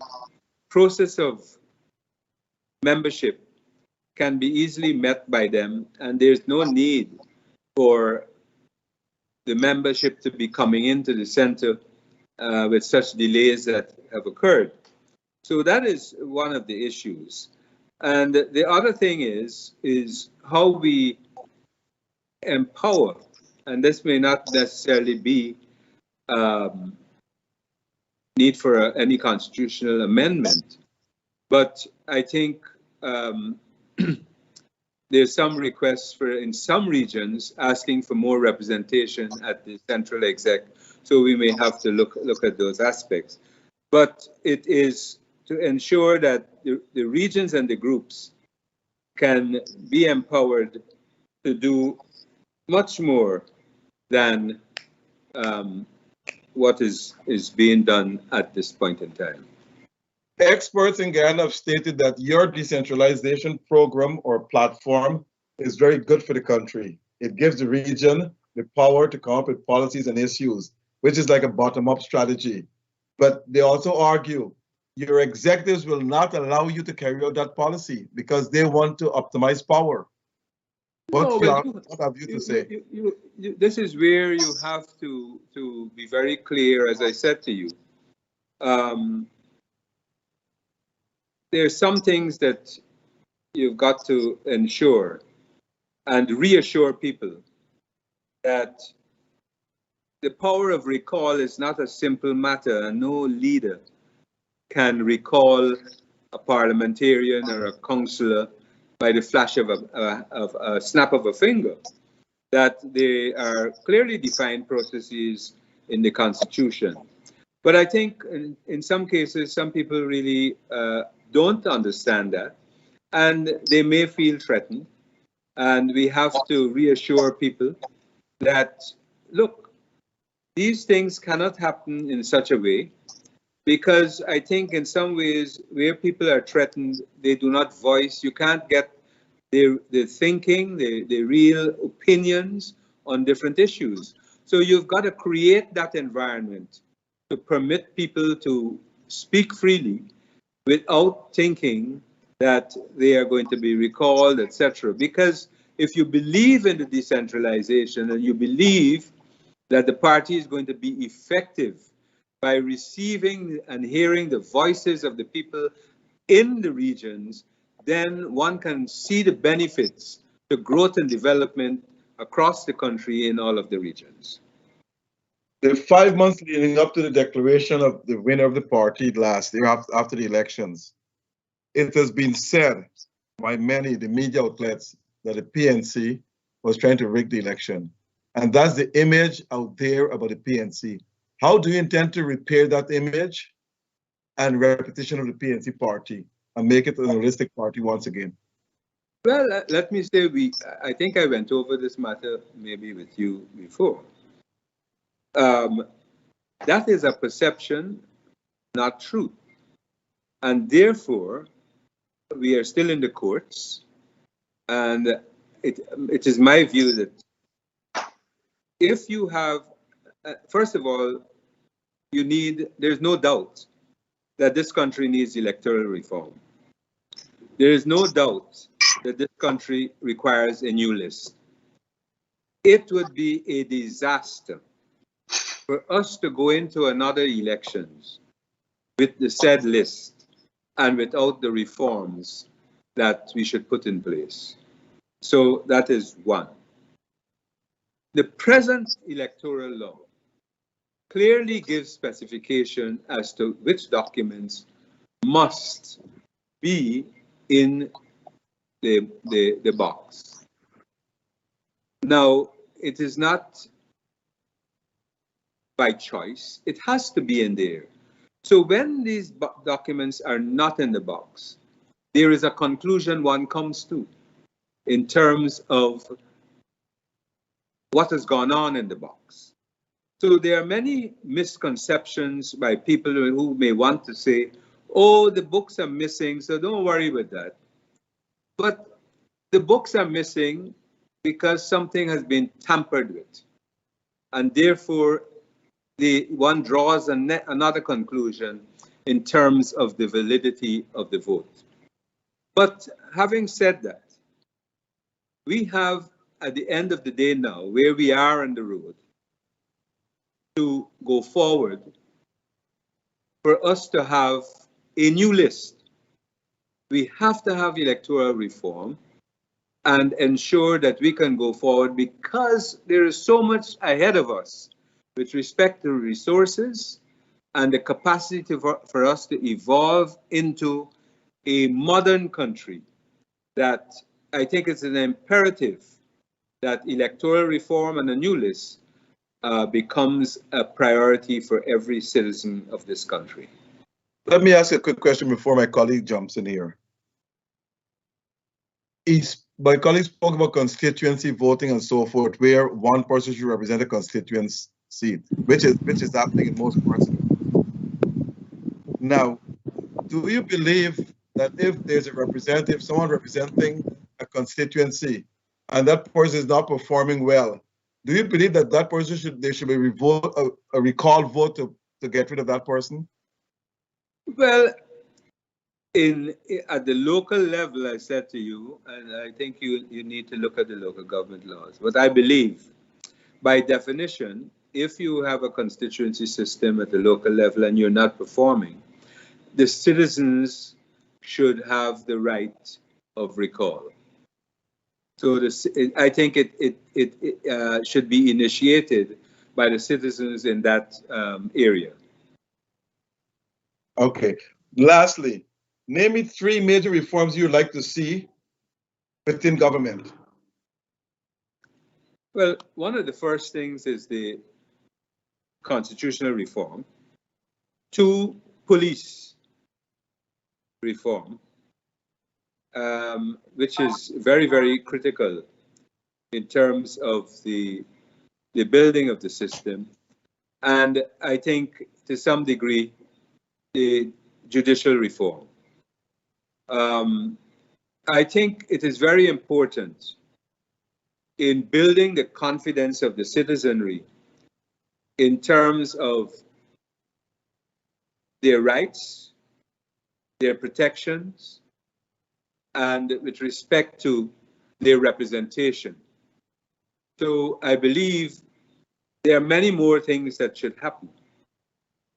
process of membership can be easily met by them, and there's no need for the membership to be coming into the center with such delays that have occurred. So that is one of the issues. And the other thing is how we empower, and this may not necessarily be need for any constitutional amendment, but I think there's some requests for, in some regions, asking for more representation at the central exec. So we may have to look at those aspects. But it is to ensure that the regions and the groups can be empowered to do much more than what is being done at this point in time. Experts in Guyana have stated that your decentralization program or platform is very good for the country. It gives the region the power to come up with policies and issues, which is like a bottom-up strategy. But they also argue your executives will not allow you to carry out that policy because they want to optimize power. What have you to say? This is where you have to be very clear, as I said to you, There are some things that you've got to ensure and reassure people that the power of recall is not a simple matter, and no leader can recall a parliamentarian or a councillor by the flash of a snap of a finger. That there are clearly defined processes in the Constitution. But I think in some cases, some people really don't understand that, and they may feel threatened. And we have to reassure people that, look, these things cannot happen in such a way, because I think in some ways where people are threatened, they do not voice. You can't get their thinking, their real opinions on different issues. So you've got to create that environment to permit people to speak freely without thinking that they are going to be recalled, etc. Because if you believe in the decentralization and you believe that the party is going to be effective by receiving and hearing the voices of the people in the regions, then one can see the benefits to growth and development across the country in all of the regions. The 5 months leading up to the declaration of the winner of the party last year after the elections, it has been said by many, the media outlets, that the PNC was trying to rig the election. And that's the image out there about the PNC. How do you intend to repair that image and repetition of the PNC party and make it an holistic party once again? Well, let me say, I think I went over this matter maybe with you before. That is a perception, not truth. And therefore, we are still in the courts. And it is my view that if you have, first of all, there's no doubt that this country needs electoral reform. There is no doubt that this country requires a new list. It would be a disaster for us to go into another elections with the said list and without the reforms that we should put in place. So that is one. The present electoral law clearly gives specification as to which documents must be in the box. Now, it is not by choice, it has to be in there. So when these documents are not in the box, there is a conclusion one comes to in terms of what has gone on in the box. So there are many misconceptions by people who may want to say, oh, the books are missing, so don't worry with that. But the books are missing because something has been tampered with. And therefore, one draws another conclusion in terms of the validity of the vote. But having said that, we have, at the end of the day now, where we are on the road, to go forward, for us to have a new list, we have to have electoral reform and ensure that we can go forward, because there is so much ahead of us with respect to resources and the capacity for us to evolve into a modern country, that I think it's an imperative that electoral reform and a new list becomes a priority for every citizen of this country. Let me ask you a quick question before my colleague jumps in here. My colleague spoke about constituency voting and so forth, where one person should represent a constituency seat, which is happening in most parts of the world. Now, do you believe that if there's a representative, someone representing a constituency, and that person is not performing well, do you believe that that person there should be a recall vote to get rid of that person? Well, at the local level, I said to you, and I think you need to look at the local government laws. But I believe, by definition, if you have a constituency system at the local level and you're not performing, the citizens should have the right of recall. So I think it should be initiated by the citizens in that area. Okay. Lastly, name me 3 major reforms you'd like to see within government. Well, one of the first things is the constitutional reform. 2, police reform, which is very, very critical in terms of the building of the system. And I think to some degree, the judicial reform. I think it is very important in building the confidence of the citizenry in terms of their rights, their protections, and with respect to their representation. So I believe there are many more things that should happen.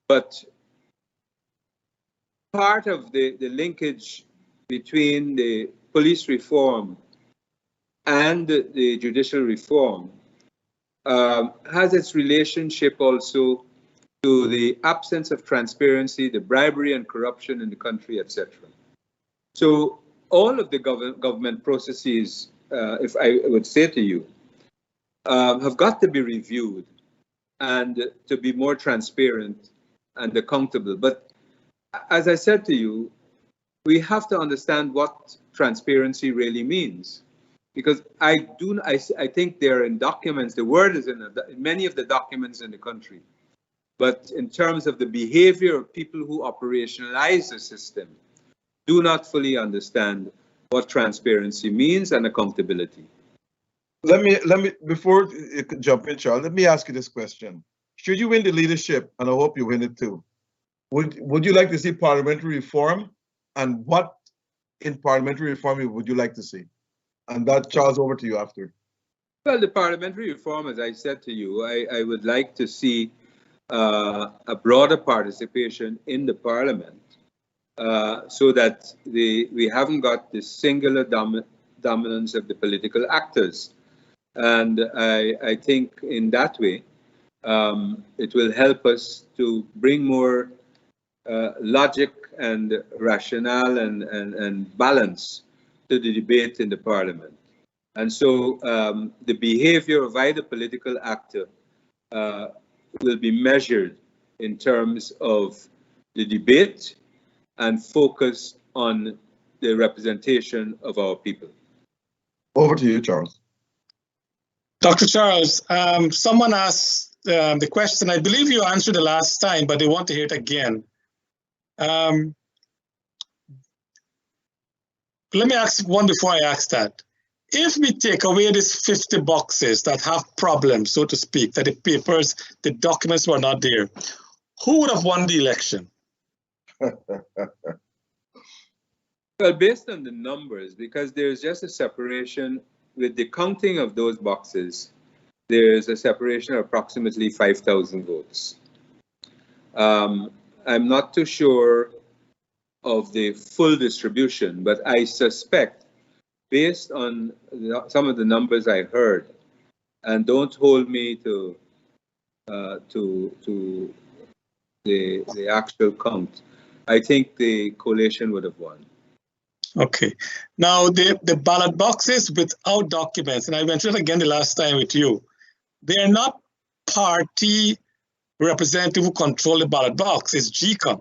But part of the linkage between the police reform and the judicial reform has its relationship also to the absence of transparency, the bribery and corruption in the country, etc. So all of the government processes, if I would say to you, have got to be reviewed and to be more transparent and accountable. But as I said to you, we have to understand what transparency really means. Because I think they're in documents, the word is in many of the documents in the country. But in terms of the behavior of people who operationalize the system, do not fully understand what transparency means and accountability. Let me before you jump in, Charles, let me ask you this question. Should you win the leadership, and I hope you win it too, would you like to see parliamentary reform? And what in parliamentary reform would you like to see? And that, Charles, over to you after. Well, the parliamentary reform, as I said to you, I would like to see a broader participation in the parliament so that we haven't got this singular dominance of the political actors. And I think in that way, it will help us to bring more logic and rationale and balance to the debate in the parliament. And so the behavior of either political actor will be measured in terms of the debate and focus on the representation of our people. Over to you, Charles. Dr. Charles, someone asked the question, I believe you answered the last time, but they want to hear it again. Let me ask one before I ask that. If we take away these 50 boxes that have problems, so to speak, that the papers, the documents were not there, who would have won the election? Well, based on the numbers, because there's just a separation with the counting of those boxes, there's a separation of approximately 5,000 votes. I'm not too sure of the full distribution, but I suspect, based on some of the numbers I heard, and don't hold me to the actual count, I think the coalition would have won. Okay. Now, the ballot boxes without documents, and I mentioned again the last time with you, they are not party representative who control the ballot box. It's GCOM.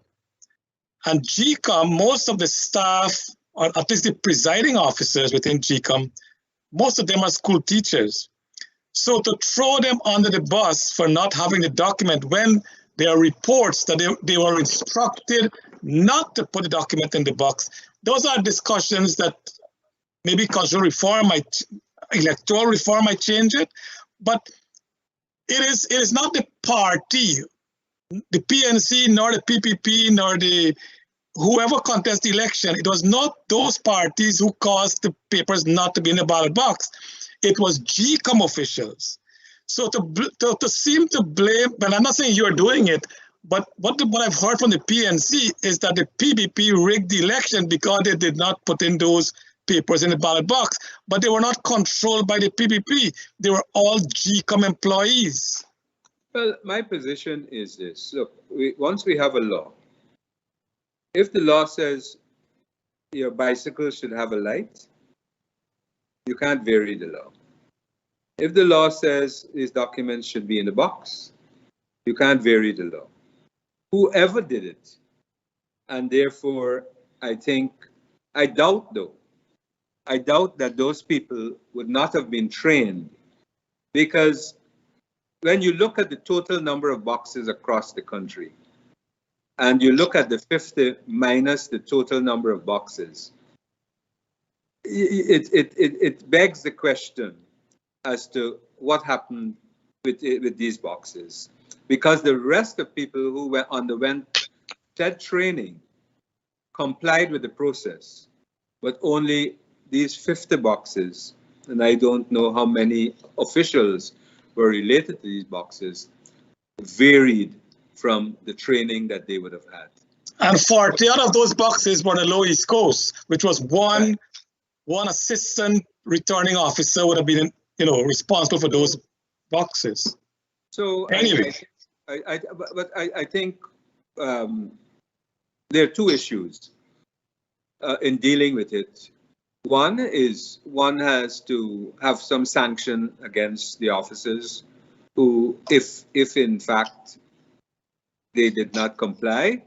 And GCOM, most of the staff, or at least the presiding officers within GCOM, most of them are school teachers. So to throw them under the bus for not having the document when there are reports that they were instructed not to put the document in the box, those are discussions that maybe cultural reform electoral reform might change it, but it is not the party, the PNC, nor the PPP, nor the whoever contest the election. It was not those parties who caused the papers not to be in the ballot box. It was GCOM officials. So to seem to blame, but I'm not saying you're doing it, but what I've heard from the PNC is that the PPP rigged the election because they did not put in those papers in the ballot box, but they were not controlled by the PPP. They were all GCOM employees. Well, my position is this. Look, once we have a law, if the law says your bicycle should have a light, you can't vary the law. If the law says these documents should be in the box, you can't vary the law. Whoever did it, and therefore I doubt that those people would not have been trained, because when you look at the total number of boxes across the country, and you look at the 50 minus the total number of boxes, it begs the question as to what happened with these boxes. Because the rest of people who underwent said training complied with the process, but only these 50 boxes, and I don't know how many officials were related to these boxes, varied from the training that they would have had. And 40 out of those boxes were on the Lower East Coast, which was one assistant returning officer would have been, responsible for those boxes. So anyway, I think there are two issues in dealing with it. One is one has to have some sanction against the officers who, if in fact they did not comply,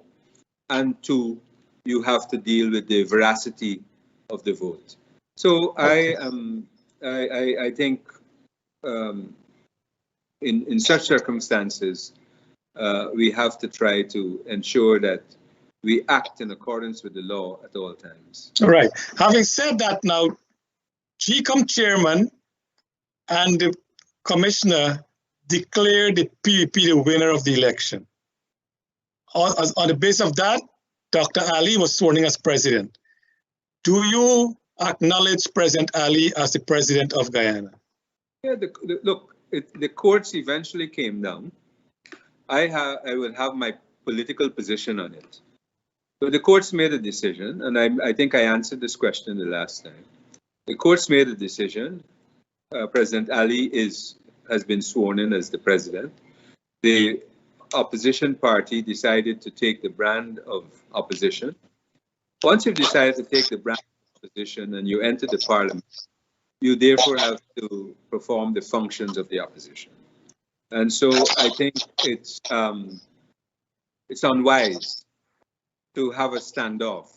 and two, you have to deal with the veracity of the vote. So I think in such circumstances, we have to try to ensure that we act in accordance with the law at all times. All right. Having said that, now, GCOM chairman and the commissioner declared the PPP the winner of the election. On the basis of that, Dr. Ali was sworn in as president. Do you acknowledge President Ali as the president of Guyana? Yeah, look, the courts eventually came down. I will have my political position on it. So the courts made a decision, and I think I answered this question the last time. The courts made a decision. President Ali has been sworn in as the president. The opposition party decided to take the brand of opposition. Once you've decided to take the brand of opposition and you enter the parliament, you therefore have to perform the functions of the opposition. And so I think it's unwise to have a standoff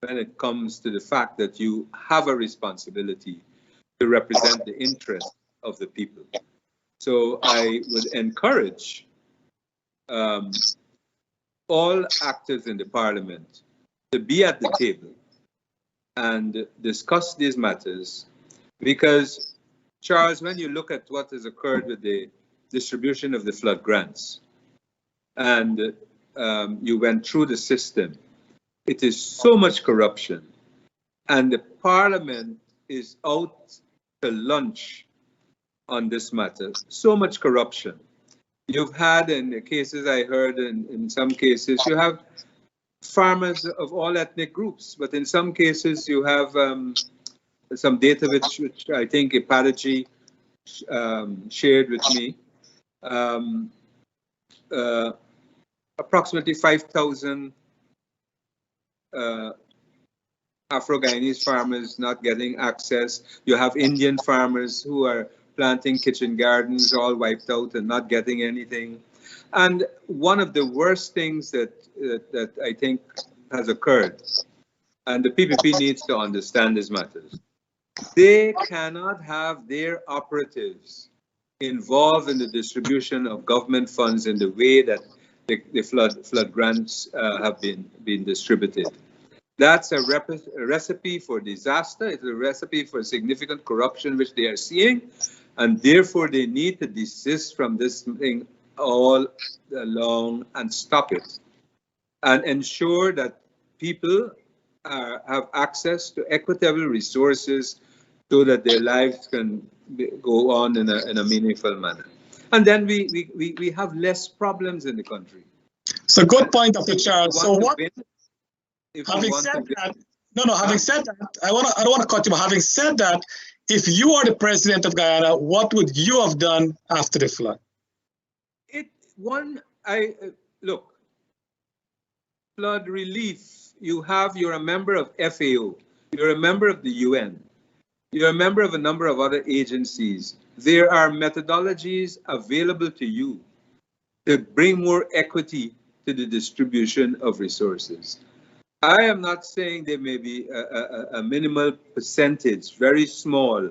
when it comes to the fact that you have a responsibility to represent the interests of the people. So I would encourage all actors in the parliament to be at the table and discuss these matters, because, Charles, when you look at what has occurred with the distribution of the flood grants, and you went through the system, it is so much corruption, and the parliament is out to lunch on this matter. So much corruption. You've had, in the cases I heard, in some cases, you have farmers of all ethnic groups, but in some cases you have some data which I think Epadaji shared with me. Approximately 5,000 Afro-Guyanese farmers not getting access. You have Indian farmers who are planting kitchen gardens all wiped out and not getting anything. And one of the worst things that I think has occurred, and the PPP needs to understand these matters, they cannot have their operatives involved in the distribution of government funds in the way that the flood grants have been distributed. That's a recipe for disaster. It's a recipe for significant corruption which they are seeing, and therefore they need to desist from this thing all along and stop it, and ensure that people have access to equitable resources so that their lives can go on in a meaningful manner. And then we have less problems in the country. So good point, Dr. Charles. So what, having said that, I don't want to cut you, but having said that, if you are the president of Guyana, what would you have done after the flood? Look, flood relief, you're a member of FAO, you're a member of the UN, you're a member of a number of other agencies. There are methodologies available to you to bring more equity to the distribution of resources. I am not saying there may be a minimal percentage, very small,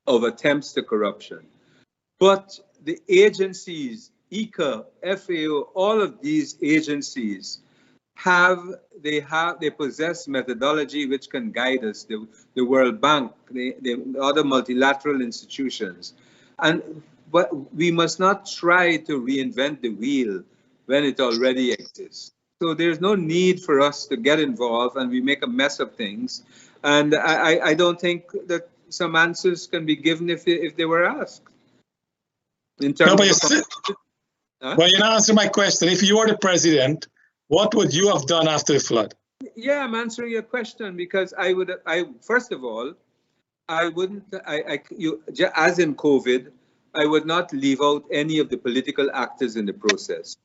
of attempts to corruption, but the agencies, ICA, FAO, all of these agencies they possess methodology which can guide us. The World Bank, the other multilateral institutions, but we must not try to reinvent the wheel when it already exists. So there's no need for us to get involved and we make a mess of things. And I don't think that some answers can be given if they were asked. In terms well, you're not answering my question. If you were the president, what would you have done after the flood? Yeah, I'm answering your question because first of all, as in COVID, I would not leave out any of the political actors in the process.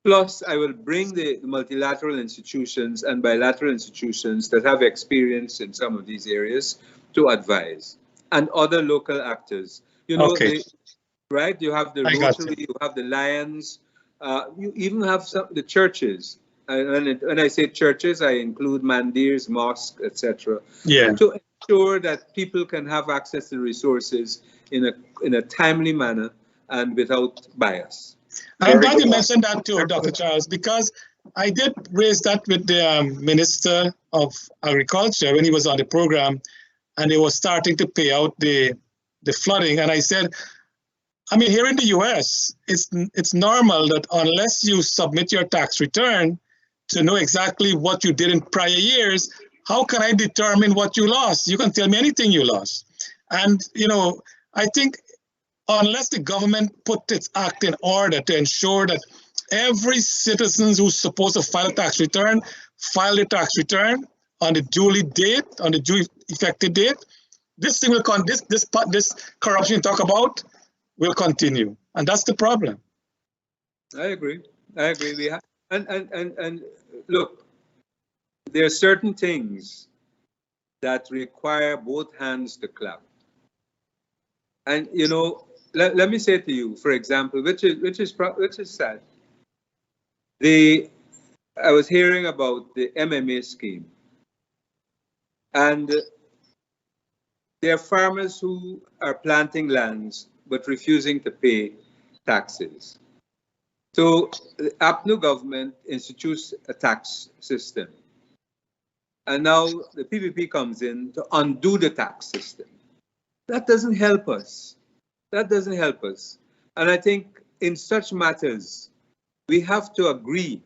Plus, I will bring the multilateral institutions and bilateral institutions that have experience in some of these areas to advise, and other local actors. You know, right? You have the Rotary, you have the Lions, you even have the churches. And when I say churches, I include mandirs, mosques, etc. Yeah. To ensure that people can have access to resources in a timely manner and without bias. I'm glad you mentioned that too, Dr. Charles, because I did raise that with the Minister of Agriculture when he was on the program, and they were starting to pay out the flooding. And I said, I mean, here in the US, it's normal that unless you submit your tax return to know exactly what you did in prior years, how can I determine what you lost? You can tell me anything you lost. And, you know, I think unless the government put its act in order to ensure that every citizen who's supposed to file a tax return, file the tax return on the duly date, on the duly effective date, this thing will this corruption you talk about will continue, and that's the problem. I agree. We have, and look, there are certain things that require both hands to clap. And you know, let me say to you, for example, which is sad. I was hearing about the MMA scheme, and there are farmers who are planting lands but refusing to pay taxes. So the APNU government institutes a tax system. And now the PPP comes in to undo the tax system. That doesn't help us. That doesn't help us. And I think in such matters, we have to agree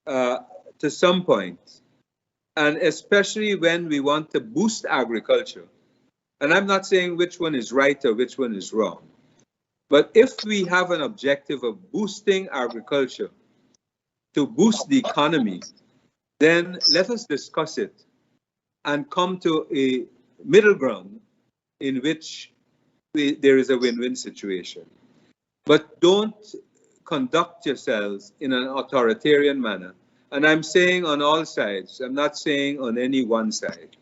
to some point, and especially when we want to boost agriculture. And I'm not saying which one is right or which one is wrong. But if we have an objective of boosting agriculture to boost the economy, then let us discuss it and come to a middle ground in which there is a win-win situation. But don't conduct yourselves in an authoritarian manner. And I'm saying on all sides, I'm not saying on any one side,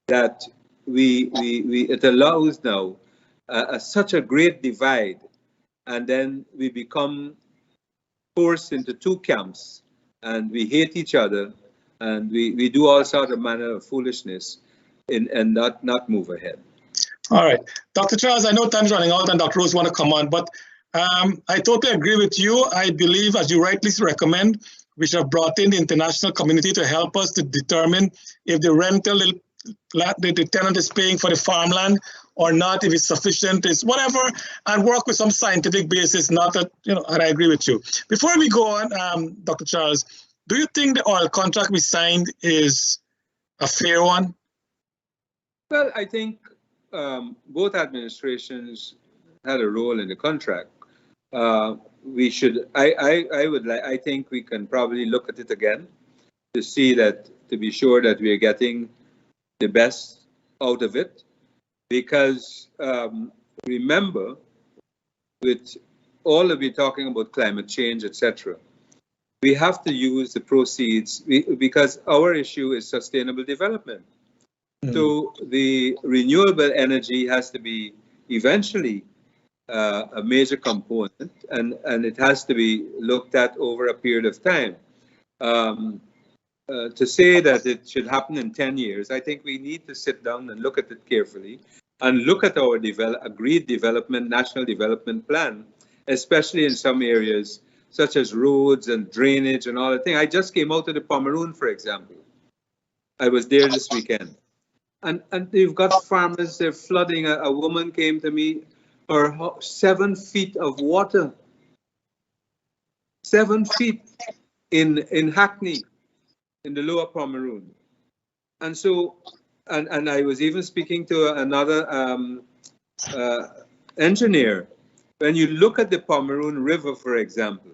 that it allows now such a great divide, and then we become forced into two camps, and we hate each other, and we do all sorts of manner of foolishness and not move ahead. All right. Dr. Charles, I know time's running out and Dr. Rose want to come on, but I totally agree with you. I believe, as you rightly recommend, we should have brought in the international community to help us to determine if the rental the tenant is paying for the farmland or not, if it's sufficient, is whatever, and work with some scientific basis, not that, you know, and I agree with you. Before we go on, Dr. Charles, do you think the oil contract we signed is a fair one? Well, I think both administrations had a role in the contract. We should. I think we can probably look at it again to see that, to be sure that we are getting the best out of it. Because remember, with all of you talking about climate change, etc., we have to use the proceeds because our issue is sustainable development. So the renewable energy has to be eventually a major component, and it has to be looked at over a period of time. To say that it should happen in 10 years, I think we need to sit down and look at it carefully and look at our agreed national development plan, especially in some areas such as roads and drainage and all that thing. I just came out of the Pomeroon, for example. I was there this weekend. And you've got farmers, they're flooding. A woman came to me, her 7 feet of water. 7 feet in Hackney, in the lower Pomeroon. And so, and I was even speaking to another engineer. When you look at the Pomeroon River, for example,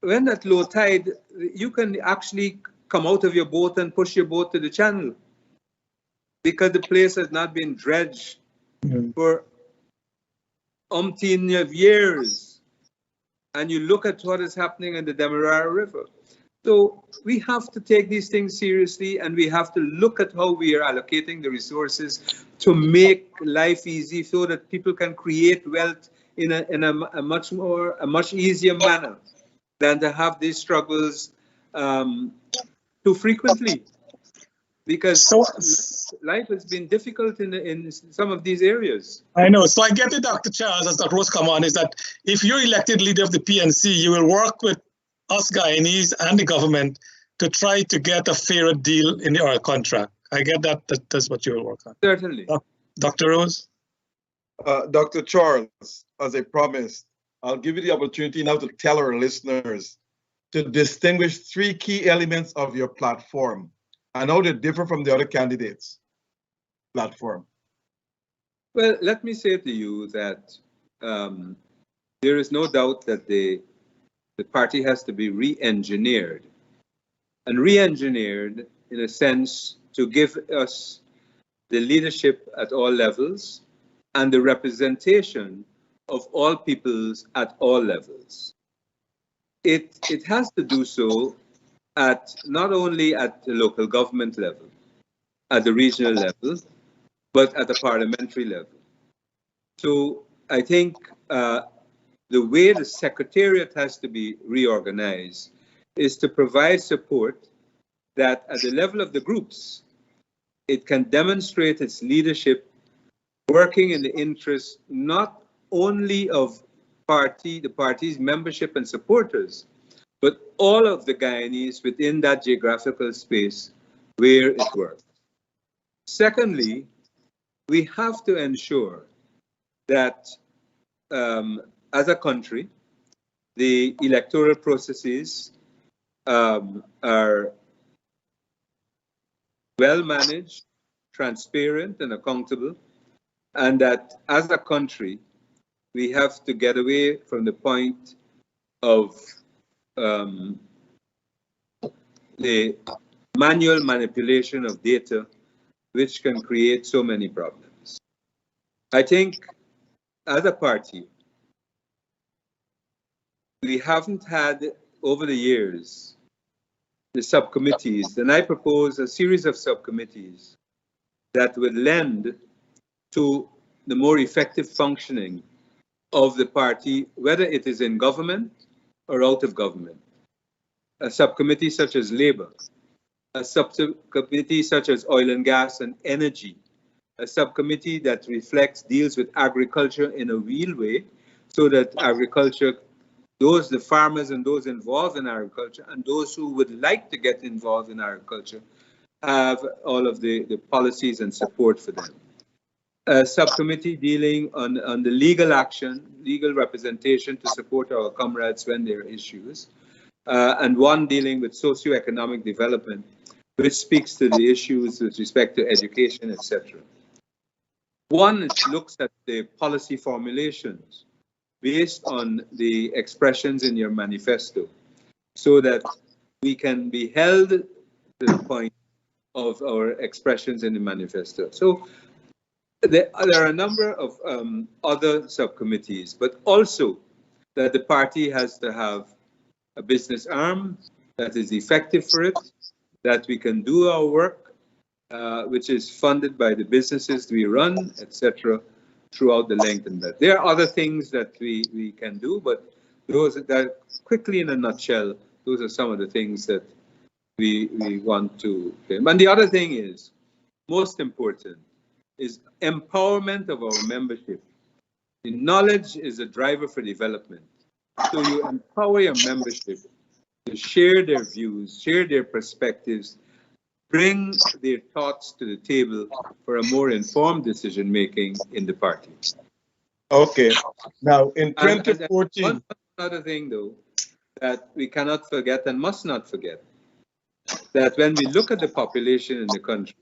when at low tide, you can actually come out of your boat and push your boat to the channel because the place has not been dredged for umpteen of years. And you look at what is happening in the Demerara River. So we have to take these things seriously, and we have to look at how we are allocating the resources to make life easy so that people can create wealth in a much easier manner than to have these struggles too frequently, because life has been difficult in some of these areas. I know. So I get it, Dr. Charles, as Dr. Rose come on, is that if you're elected leader of the PNC, you will work with us Guyanese and the government to try to get a fairer deal in the oil contract. I get that. That's what you will work on. Certainly. Dr. Rose? Dr. Charles, as I promised, I'll give you the opportunity now to tell our listeners to distinguish 3 key elements of your platform and how they differ from the other candidates' platform. Well, let me say to you that there is no doubt that the party has to be re-engineered, and re-engineered in a sense to give us the leadership at all levels and the representation of all peoples at all levels. It has to do so at not only at the local government level, at the regional level, but at the parliamentary level. So I think the way the Secretariat has to be reorganized is to provide support that at the level of the groups, it can demonstrate its leadership working in the interest not only of the party's membership and supporters, but all of the Guyanese within that geographical space where it works. Secondly, we have to ensure that as a country, the electoral processes are well managed, transparent, and accountable, and that as a country, we have to get away from the point of the manual manipulation of data, which can create so many problems. I think as a party, we haven't had over the years the subcommittees, and I propose a series of subcommittees that would lend to the more effective functioning of the party, whether it is in government or out of government. A subcommittee such as Labour, a subcommittee such as Oil and Gas and Energy, a subcommittee that deals with agriculture in a real way, so that agriculture, the farmers and those involved in agriculture and those who would like to get involved in agriculture have all of the policies and support for them. A subcommittee dealing on the legal action, legal representation to support our comrades when there are issues, and one dealing with socioeconomic development, which speaks to the issues with respect to education, etc. One, it looks at the policy formulations based on the expressions in your manifesto, so that we can be held to the point of our expressions in the manifesto. So there are a number of other subcommittees, but also that the party has to have a business arm that is effective for it, that we can do our work, which is funded by the businesses we run, etc., throughout the length and breadth. There are other things that we can do, but those that quickly, in a nutshell, those are some of the things that we want to do. And the other thing is, most important, is empowerment of our membership. The knowledge is a driver for development. So you empower your membership to share their views, share their perspectives, bring their thoughts to the table for a more informed decision making in the party. Okay. Now, in 2014, and another thing, though, that we cannot forget and must not forget, that when we look at the population in the country,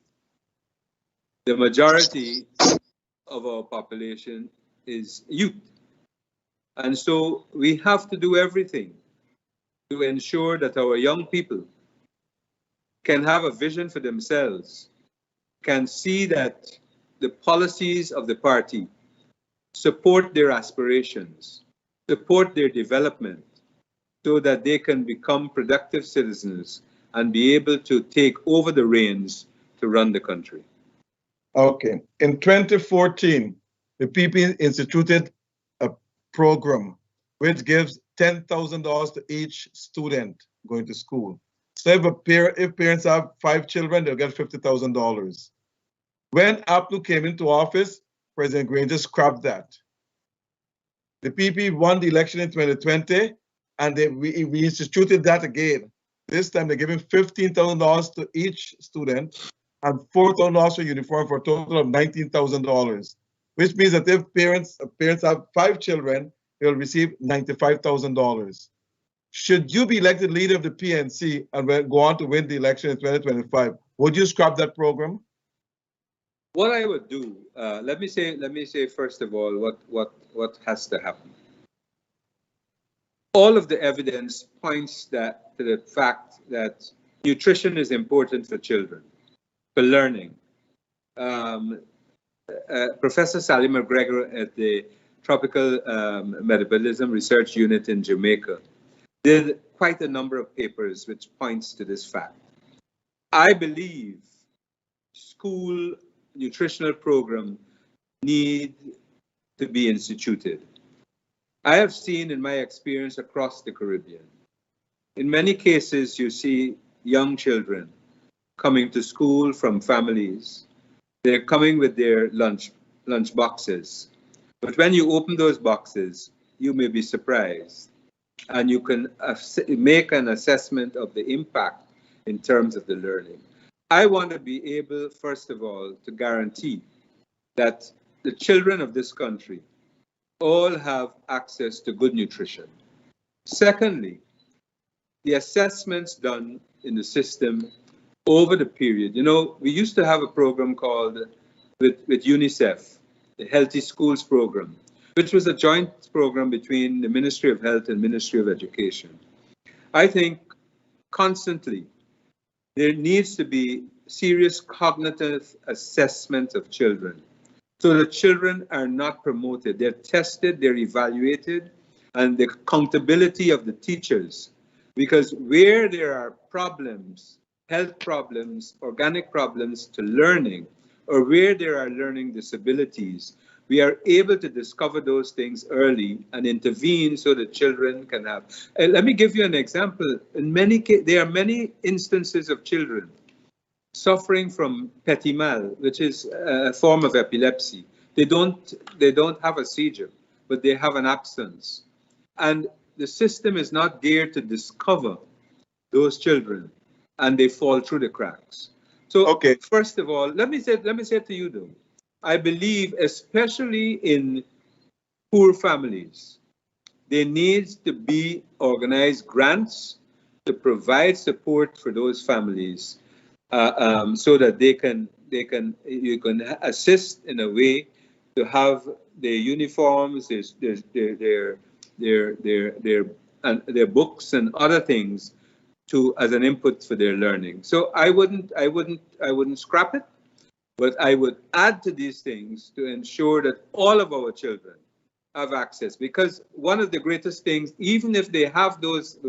the majority of our population is youth. And so we have to do everything to ensure that our young people can have a vision for themselves, can see that the policies of the party support their aspirations, support their development, so that they can become productive citizens and be able to take over the reins to run the country. Okay. In 2014, the PP instituted a program which gives $10,000 to each student going to school. So if parents have 5 children, they'll get $50,000. When APNU came into office, President Granger scrapped that. The PP won the election in 2020, and we instituted that again. This time they're giving $15,000 to each student and $4,000 for uniform, for a total of $19,000, which means that if parents have 5 children, they'll receive $95,000. Should you be elected leader of the PNC and go on to win the election in 2025, would you scrap that program? What I would do, let me say first of all what has to happen. All of the evidence points to the fact that nutrition is important for children, for learning. Professor Sally McGregor at the Tropical Metabolism Research Unit in Jamaica did quite a number of papers which points to this fact. I believe school nutritional program need to be instituted. I have seen in my experience across the Caribbean, in many cases you see young children coming to school from families. They're coming with their lunch boxes. But when you open those boxes, you may be surprised, and you can make an assessment of the impact in terms of the learning. I want to be able, first of all, to guarantee that the children of this country all have access to good nutrition. Secondly, the assessments done in the system over the period. You know, we used to have a program called with UNICEF, the Healthy Schools Program, which was a joint program between the Ministry of Health and Ministry of Education. I think constantly there needs to be serious cognitive assessment of children, so the children are not promoted. They're tested, they're evaluated, and the accountability of the teachers. Because where there are problems, health problems, organic problems to learning, or where there are learning disabilities, we are able to discover those things early and intervene so that children can have. Let me give you an example. In many cases, there are many instances of children suffering from petit mal, which is a form of epilepsy. They don't have a seizure, but they have an absence. And the system is not geared to discover those children, and they fall through the cracks. So, okay. First of all, let me say to you though, I believe, especially in poor families, there needs to be organized grants to provide support for those families, so that you can assist in a way to have their uniforms, their books and other things as an input for their learning. So I wouldn't scrap it, but I would add to these things to ensure that all of our children have access. Because one of the greatest things, even if they have those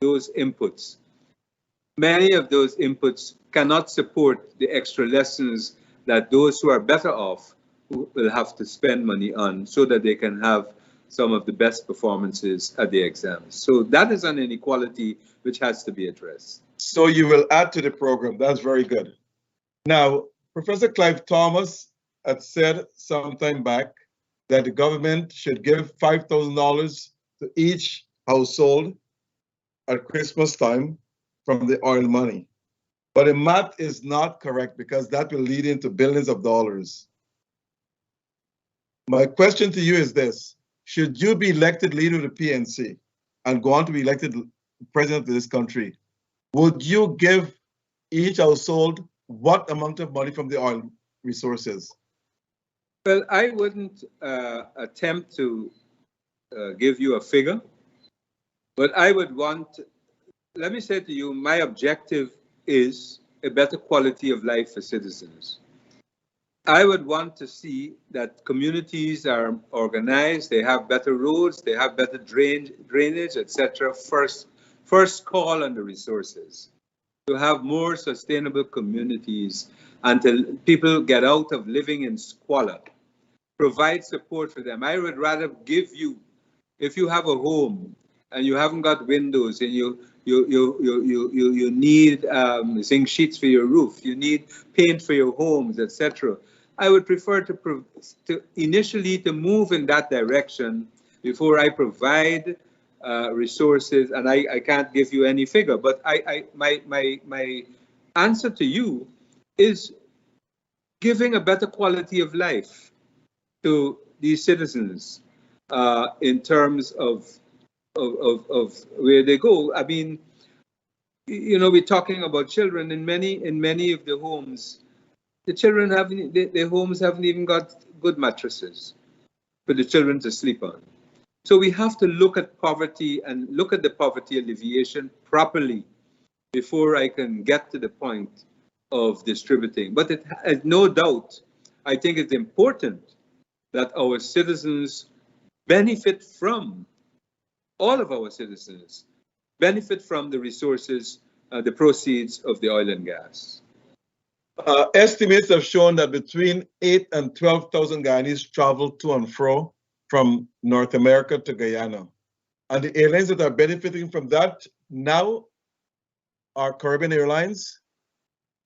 inputs, many of those inputs cannot support the extra lessons that those who are better off will have to spend money on, so that they can have some of the best performances at the exams. So that is an inequality which has to be addressed. So you will add to the program. That's very good. Now, Professor Clive Thomas had said some time back that the government should give $5,000 to each household at Christmas time from the oil money. But the math is not correct, because that will lead into billions of dollars. My question to you is this: should you be elected leader of the PNC and go on to be elected president of this country, would you give each household what amount of money from the oil resources? Well, I wouldn't attempt to give you a figure, but I would let me say to you, my objective is a better quality of life for citizens. I would want to see that communities are organized, they have better roads, they have better drainage, etc. First call on the resources. To have more sustainable communities until people get out of living in squalor. Provide support for them. I would rather give you, if you have a home and you haven't got windows and you need zinc sheets for your roof, you need paint for your homes, etc. I would prefer to initially move in that direction before I provide resources, and I can't give you any figure. But my answer to you is giving a better quality of life to these citizens in terms of where they go. I mean, you know, we're talking about children in many of the homes. The children their homes haven't even got good mattresses for the children to sleep on. So we have to look at poverty and look at the poverty alleviation properly before I can get to the point of distributing. But it has no doubt, I think it's important that our citizens benefit from, all of our citizens benefit from the resources, the proceeds of the oil and gas. Estimates have shown that between 8,000 and 12,000 Guyanese travel to and fro from North America to Guyana. And the airlines that are benefiting from that now are Caribbean Airlines,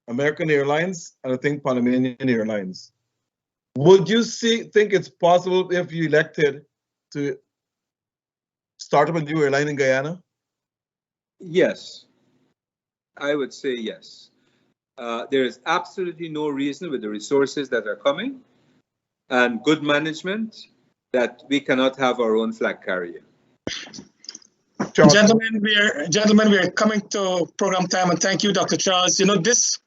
American Airlines, and I think Panamanian Airlines. Would you think it's possible, if you elected, to start up a new airline in Guyana? Yes, I would say yes. There is absolutely no reason with the resources that are coming and good management that we cannot have our own flag carrier. Gentlemen, we are coming to program time, and thank you, Dr. Charles. You know, this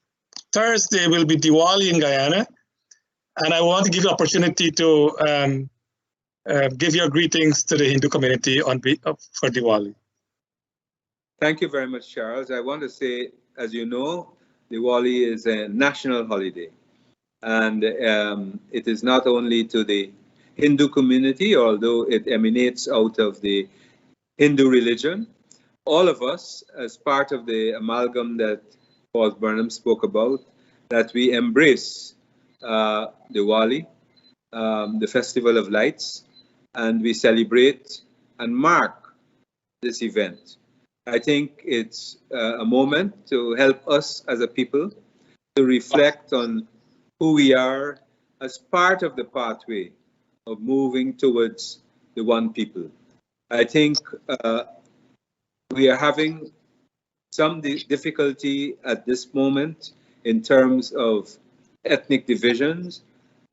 Thursday will be Diwali in Guyana, and I want to give you the opportunity to give your greetings to the Hindu community for Diwali. Thank you very much, Charles. I want to say, as you know, Diwali is a national holiday, and it is not only to the Hindu community, although it emanates out of the Hindu religion. All of us, as part of the amalgam that Paul Burnham spoke about, that we embrace Diwali, the Festival of Lights, and we celebrate and mark this event. I think it's a moment to help us as a people to reflect on who we are as part of the pathway of moving towards the one people. I think we are having some difficulty at this moment in terms of ethnic divisions.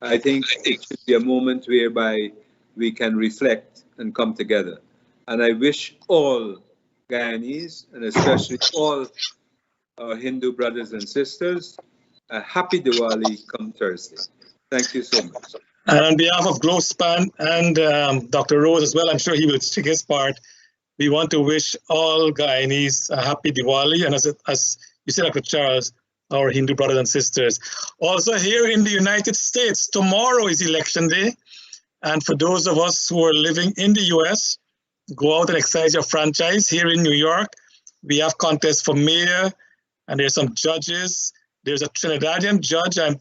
I think it should be a moment whereby we can reflect and come together. And I wish all Guyanese, and especially all our Hindu brothers and sisters, a happy Diwali come Thursday. Thank you so much. And on behalf of Globespan and Dr. Rose as well, I'm sure he will take his part. We want to wish all Guyanese a happy Diwali, and as you said, Dr. Charles, our Hindu brothers and sisters. Also here in the United States, tomorrow is election day. And for those of us who are living in the US, go out and exercise your franchise. Here in New York, we have contests for mayor, and there's some judges. There's a Trinidadian judge, and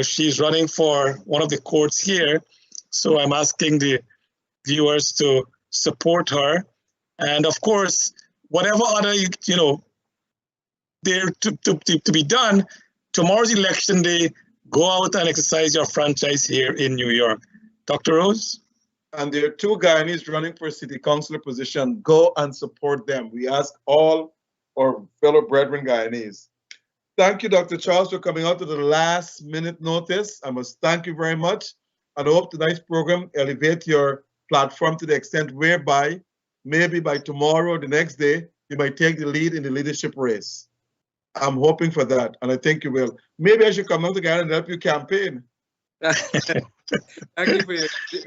she's running for one of the courts here. So I'm asking the viewers to support her. And of course, whatever other there to be done, tomorrow's election day, go out and exercise your franchise here in New York. Dr. Rose? And there are 2 Guyanese running for a city councilor position. Go and support them. We ask all our fellow brethren Guyanese. Thank you, Dr. Charles, for coming out to the last minute notice. I must thank you very much. And I hope tonight's program elevate your platform to the extent whereby maybe by tomorrow or the next day, you might take the lead in the leadership race. I'm hoping for that, and I think you will. Maybe I should come out together and help you campaign. Thank you for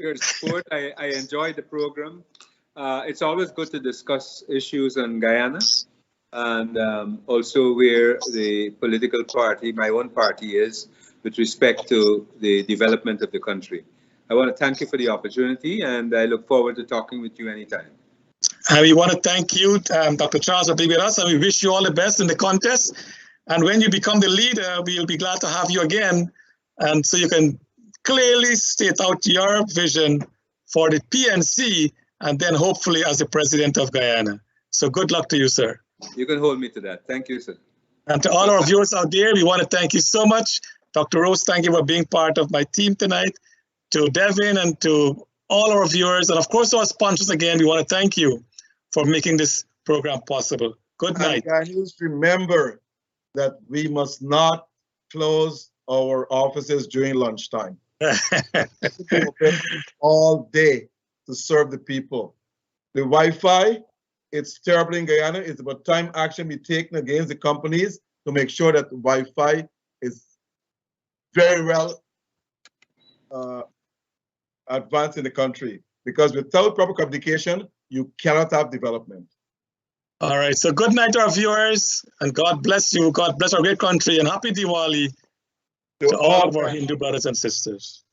your support. I enjoyed the program. It's always good to discuss issues in Guyana, and also where the political party, my own party, is with respect to the development of the country. I want to thank you for the opportunity, and I look forward to talking with you anytime. And we want to thank you, Dr. Charles, for being with us, and we wish you all the best in the contest. And when you become the leader, we'll be glad to have you again, and so you can clearly state out your vision for the PNC, and then hopefully as the president of Guyana. So good luck to you, sir. You can hold me to that. Thank you, sir. And to all our viewers out there, we want to thank you so much. Dr. Rose, thank you for being part of my team tonight. To Devin and to all our viewers, and of course our sponsors again, we want to thank you for making this program possible. Good night. And guys, remember that we must not close our offices during lunchtime. We're open all day to serve the people. The Wi-Fi, it's terrible in Guyana. It's about time action be taken against the companies to make sure that the Wi-Fi is very well advanced in the country. Because without proper communication, you cannot have development. All right, so good night to our viewers, and God bless you. God bless our great country, and happy Diwali to all of our Hindu brothers and sisters.